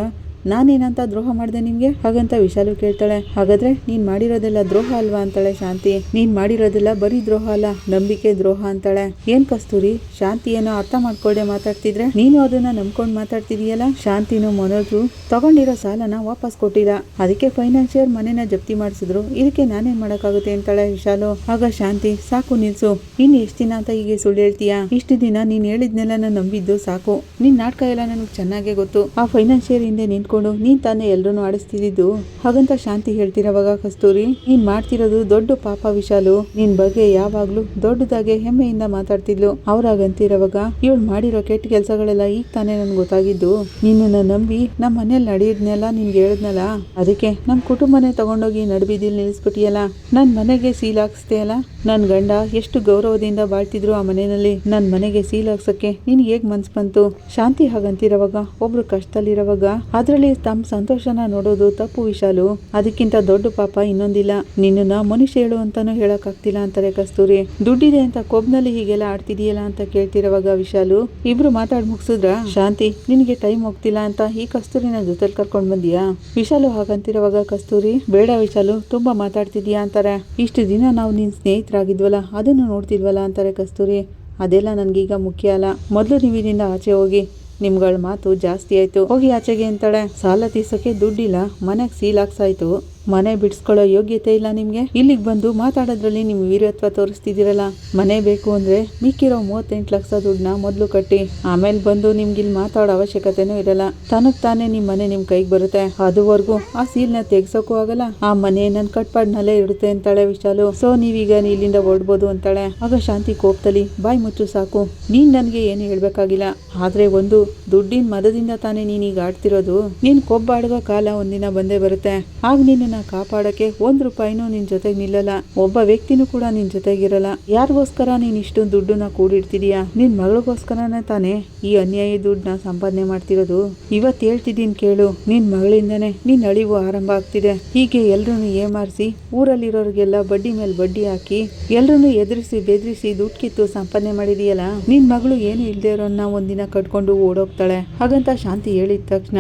ನಾನೇನಂತ ದ್ರೋಹ ಮಾಡಿದೆ ನಿಮ್ಗೆ? ಹಾಗಂತ ವಿಶಾಲು ಕೇಳ್ತಾಳೆ. ಹಾಗಾದ್ರೆ ನೀನ್ ಮಾಡಿರೋದೆಲ್ಲ ದ್ರೋಹ ಅಲ್ವಾ ಅಂತಾಳೆ ಶಾಂತಿ. ನೀನ್ ಮಾಡಿರೋದೆಲ್ಲ ಬರೀ ದ್ರೋಹ ಅಲ್ಲ, ನಂಬಿಕೆ ದ್ರೋಹ ಅಂತಾಳೆ. ಏನ್ ಕಸ್ತೂರಿ, ಶಾಂತಿ ಏನೋ ಅರ್ಥ ಮಾಡ್ಕೊಳ್ದೆ ಮಾತಾಡ್ತಿದ್ರೆ ನೀನು ಅದನ್ನ ನಂಬ್ಕೊಂಡ್ ಮಾತಾಡ್ತಿದೀಯಲ್ಲ. ಶಾಂತಿನೂ ಮನೋಜು ತಗೊಂಡಿರೋ ಸಾಲನ ವಾಪಸ್ ಕೊಟ್ಟಿಲ್ಲ, ಅದಕ್ಕೆ ಫೈನಾನ್ಷಿಯರ್ ಮನೆನ ಜಪ್ತಿ ಮಾಡಿಸಿದ್ರು. ಇದಕ್ಕೆ ನಾನೇನ್ ಮಾಡಕ್ಕಾಗುತ್ತೆ ಅಂತಾಳೆ ವಿಶಾಲು. ಆಗ ಶಾಂತಿ ಸಾಕು ನಿಲ್ಸು, ಇನ್ ಎಷ್ಟ್ ದಿನ ಅಂತ ಹೀಗೆ ಸುಳ್ಳು ಹೇಳ್ತೀಯಾ? ಇಷ್ಟು ದಿನ ನೀನ್ ಹೇಳಿದ್ನೆಲ್ಲ ನಾನು ನಂಬಿದ್ದು ಸಾಕು. ನಿನ್ ನಾಟಕ ಎಲ್ಲ ನನಗೆ ಚೆನ್ನಾಗೇ ಗೊತ್ತು. ಆ ಫೈನಾನ್ಷಿಯರ್ ಹಿಂದೆ ನಿಂತ್ಕೊಂಡು ನೀನ್ ತಾನೇ ಎಲ್ರೂ ಆಡಿಸ್ತಿದ್ದು. ಹಾಗಂತ ಶಾಂತಿ ಹೇಳ್ತಿರೋವಾಗ ಕಸ್ತೂರಿ ನೀನ್ ಮಾಡ್ತಿರೋದು ದೊಡ್ಡ ಪಾಪ ವಿಶಾಲು. ನಿನ್ ಬಗ್ಗೆ ಯಾವಾಗ್ಲೂ ದೊಡ್ಡದಾಗೆ ಹೆಮ್ಮೆಯಿಂದ ಮಾತಾಡ್ತಿದ್ಲು. ಅವ್ರಾಗಂತಿರೋವಾಗ ಇವಳು ಮಾಡಿರೋ ಕೆಟ್ಟ ಕೆಲ್ಸಗಳೆಲ್ಲ ಈಗ ತಾನೇ ನನ್ಗೆ ಗೊತ್ತಾಗಿದ್ದು. ನಿನ್ನನ್ನ ನಂಬಿ ನಮ್ ಮನೇಲಿ ನಡೆಯೋದ್ನೆಲ್ಲ ನಿನ್ಗೆ ಹೇಳಿದ್ನಲ್ಲ, ಅದಕ್ಕೆ ನಮ್ ಕುಟುಂಬನೇ ತಗೊಂಡೋಗಿ ನಡುಬೀದಿಲ್ ನಿಲ್ಲಿಸ್ಬಿಟ್ಟಿಯಲ್ಲ. ನನ್ ಮನೆಗೆ ಸೀಲ್ ಹಾಕ್ಸ್ದೆ ಅಲ್ಲ. ನನ್ ಗಂಡ ಎಷ್ಟು ಗೌರವದಿಂದ ಬಾಳ್ತಿದ್ರು ಆ ಮನೆಯಲ್ಲಿ, ನನ್ ಮನೆಗೆ ಸೀಲ್ ಹಾಕ್ಸಕ್ಕೆ ನಿನ್ಗೆ ಹೇಗ್ ಮನ್ಸ್ ಬಂತು? ಶಾಂತಿ ಹಾಗಂತಿರೋವಾಗ ಒಬ್ರು ಕಷ್ಟದಲ್ಲಿರೋವಾಗ ಅದ್ರಲ್ಲಿ ತಮ್ಮ ಸಂತೋಷನ ನೋಡೋದು ತಪ್ಪು ವಿಶಾಲು. ಅದಕ್ಕಿಂತ ದೊಡ್ಡ ಪಾಪ ಇನ್ನೊಂದಿಲ್ಲ. ನಿನ್ನನ್ನ ಮನುಷ್ಯ ಹೇಳು ಅಂತಾನು ಹೇಳಕ್ ಆಗ್ತಿಲ್ಲ ಅಂತಾರೆ ಕಸ್ತೂರಿ. ದುಡ್ಡಿದೆ ಅಂತ ಕೊಬ್ನಲ್ಲಿ ಹೀಗೆಲ್ಲ ಆಡ್ತಿದೀಯಲ್ಲ ಅಂತ ಕೇಳ್ತಿರೋವಾಗ ವಿಶಾಲು ಇಬ್ರು ಮಾತಾಡ್ ಮುಗಿಸಿದ್ರ ಶಾಂತಿ ನಿನ್ಗೆ ಟೈಮ್ ಹೋಗ್ತಿಲ್ಲ ಅಂತ ಈ ಕಸ್ತೂರಿನ ಜೊತೆಲಿ ಕರ್ಕೊಂಡ್ ಬಂದಿಯಾ? ವಿಶಾಲು ಹಾಗಂತಿರೋವಾಗ ಕಸ್ತೂರಿ ಬೇಡ ವಿಶಾಲು, ತುಂಬಾ ಮಾತಾಡ್ತಿದೀಯಾ ಅಂತಾರೆ. ಇಷ್ಟು ದಿನ ನಾವು ನಿನ್ ಸ್ನೇಹಿತರಾಗಿದ್ವಲ್ಲ ಅದನ್ನು ನೋಡ್ತಿಲ್ವಲ್ಲ ಅಂತಾರೆ ಕಸ್ತೂರಿ. ಅದೆಲ್ಲ ನನ್ಗೀಗ ಮುಖ್ಯ ಅಲ್ಲ. ಮೊದಲು ನೀವು ಇದರಿಂದ ಆಚೆ ಹೋಗಿ, ನಿಮ್ಗಳ ಮಾತು ಜಾಸ್ತಿ ಆಯ್ತು, ಹೋಗಿ ಆಚೆಗೆ ಅಂತಾಳೆ. ಸಾಲ ತೀರ್ಸೋಕೆ ದುಡ್ಡಿಲ್ಲ, ಮನೆಗ್ ಸೀಲ್ ಹಾಕ್ಸಾಯ್ತು, ಮನೆ ಬಿಡಿಸ್ಕೊಳ್ಳೋ ಯೋಗ್ಯತೆ ಇಲ್ಲ ನಿಮ್ಗೆ, ಇಲ್ಲಿಗೆ ಬಂದು ಮಾತಾಡೋದ್ರಲ್ಲಿ ನಿಮ್ ವೀರತ್ವ ತೋರಿಸ್ತಿದ್ದೀರಲ್ಲ. ಮನೆ ಬೇಕು ಅಂದ್ರೆ ಮಿಕ್ಕಿರೋ 38 ಲಕ್ಷ ದುಡ್ಡನ್ನ ಮೊದ್ಲು ಕಟ್ಟಿ, ಆಮೇಲೆ ಬಂದು ನಿಮ್ಗೆ ಇಲ್ಲಿ ಮಾತಾಡೋ ಅವಶ್ಯಕತೆನೂ ಇರಲ್ಲ. ತನಗ್ ತಾನೇ ನಿಮ್ ಮನೆ ನಿಮ್ ಕೈಗೆ ಬರುತ್ತೆ, ಅದುವರೆಗೂ ಆ ಸೀಲ್ನ ತೆಗ್ಸೋಕು ಆಗಲ್ಲ, ಆ ಮನೆ ನನ್ ಕಟ್ಪಾಡ್ನಲ್ಲೇ ಇರುತ್ತೆ ಅಂತಾಳೆ ವಿಶಾಲು. ಸೊ ನೀವೀಗ ಇಲ್ಲಿಂದ ಹೊರಡ್ಬೋದು ಅಂತಾಳೆ. ಆಗ ಶಾಂತಿ ಕೋಪದಲ್ಲಿ, ಬಾಯ್ ಮುಚ್ಚು ಸಾಕು, ನೀನ್ ನನ್ಗೆ ಏನು ಹೇಳ್ಬೇಕಾಗಿಲ್ಲ, ಆದ್ರೆ ಒಂದು ದುಡ್ಡಿನ ಮದದಿಂದ ತಾನೇ ನೀನ್ ಈಗ ಆಡ್ತಿರೋದು. ನೀನ್ ಕೊಬ್ಬಾಡುವ ಕಾಲ ಒಂದಿನ ಬಂದೇ ಬರುತ್ತೆ, ಆಗ ನಿನ್ನ ಕಾಪಾಡಕ್ಕೆ 1 ರೂಪಾಯಿನೂ ನಿನ್ ಜೊತೆಗೆ ನಿಲ್ಲಲ್ಲ, ಒಬ್ಬ ವ್ಯಕ್ತಿನೂ ಕೂಡ ನಿನ್ ಜೊತೆಗಿರಲ್ಲ. ಯಾರಿಗೋಸ್ಕರ ನೀನ್ ಇಷ್ಟೊಂದು ದುಡ್ಡನ್ನ ಕೂಡಿಡ್ತಿದೀಯಾ? ನಿನ್ ಮಗಳಿಗೋಸ್ಕರನೇ ತಾನೇ ಈ ಅನ್ಯಾಯ ದುಡ್ಡನ್ನ ಸಂಪಾದನೆ ಮಾಡ್ತಿರೋದು. ಇವತ್ತು ಹೇಳ್ತಿದ್ದೀನಿ ಕೇಳು, ನಿನ್ ಮಗಳಿಂದನೇ ನಿನ್ ಅಳಿವು ಆರಂಭ ಆಗ್ತಿದೆ. ಹೀಗೆ ಎಲ್ರನ್ನೂ ಏಮಾರಿಸಿ ಊರಲ್ಲಿರೋರಿಗೆಲ್ಲ ಬಡ್ಡಿ ಮೇಲೆ ಬಡ್ಡಿ ಹಾಕಿ ಎಲ್ರನ್ನೂ ಎದುರಿಸಿ ಬೆದರಿಸಿ ದುಡ್ಡು ಕಿತ್ತು ಸಂಪಾದನೆ ಮಾಡಿದೀಯಲ್ಲ. ನಿನ್ ಮಗಳು ಏನು ಇಲ್ದೇ ಇರೋನ್ನ ಒಂದಿನ ಕಟ್ಕೊಂಡು ಓಡೋಗ್ತಾಳೆ. ಹಾಗಂತ ಶಾಂತಿ ಹೇಳಿದ ತಕ್ಷಣ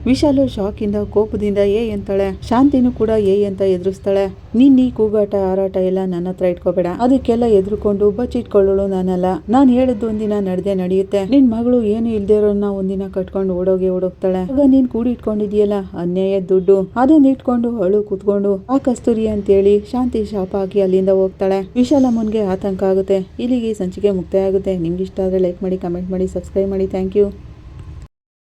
ವಿಶಾಲು ಶಾಕಿಂದ ಕೋಪದಿಂದ ಅಂತಾಳೆ. ಶಾಂತಿನೂ ಕೂಡ ಅಂತ ಎದುರಿಸ್ತಾಳೆ. ನೀನ್ ಈ ಕೂಗಾಟ ಹಾರಾಟ ಎಲ್ಲ ನನ್ನ ಹತ್ರ ಇಟ್ಕೋಬೇಡ, ಅದಕ್ಕೆಲ್ಲ ಎದುರುಕೊಂಡು ಬಚ್ಚಿಟ್ಕೊಳ್ಳೋಳು ನಾನಲ್ಲ. ನಾನ್ ಹೇಳಿದ್ದು ಒಂದಿನ ನಡೆಯುತ್ತೆ. ನಿನ್ ಮಗಳು ಏನು ಇಲ್ದೇ ಇರೋನ್ನ ಒಂದಿನ ಕಟ್ಕೊಂಡು ಓಡೋಗ್ತಾಳೆ. ಆಗ ನೀನ್ ಕೂಡಿಟ್ಕೊಂಡಿದ್ಯಲ್ಲ ಅನ್ಯಾಯ ದುಡ್ಡು, ಅದನ್ನ ಇಟ್ಕೊಂಡು ಅಳು ಕೂತ್ಕೊಂಡು ಆ ಕಸ್ತೂರಿ ಅಂತೇಳಿ ಶಾಂತಿ ಶಾಪ ಹಾಕಿ ಅಲ್ಲಿಂದ ಹೋಗ್ತಾಳೆ. ವಿಶಾಲಮ್ಮನ್ಗೆ ಆತಂಕ ಆಗುತ್ತೆ. ಇಲ್ಲಿಗೆ ಸಂಚಿಕೆ ಮುಕ್ತಾಯ ಆಗುತ್ತೆ. ನಿಮ್ಗೆ ಇಷ್ಟ ಆದ್ರೆ ಲೈಕ್ ಮಾಡಿ, ಕಮೆಂಟ್ ಮಾಡಿ, ಸಬ್ಸ್ಕ್ರೈಬ್ ಮಾಡಿ. Thank you.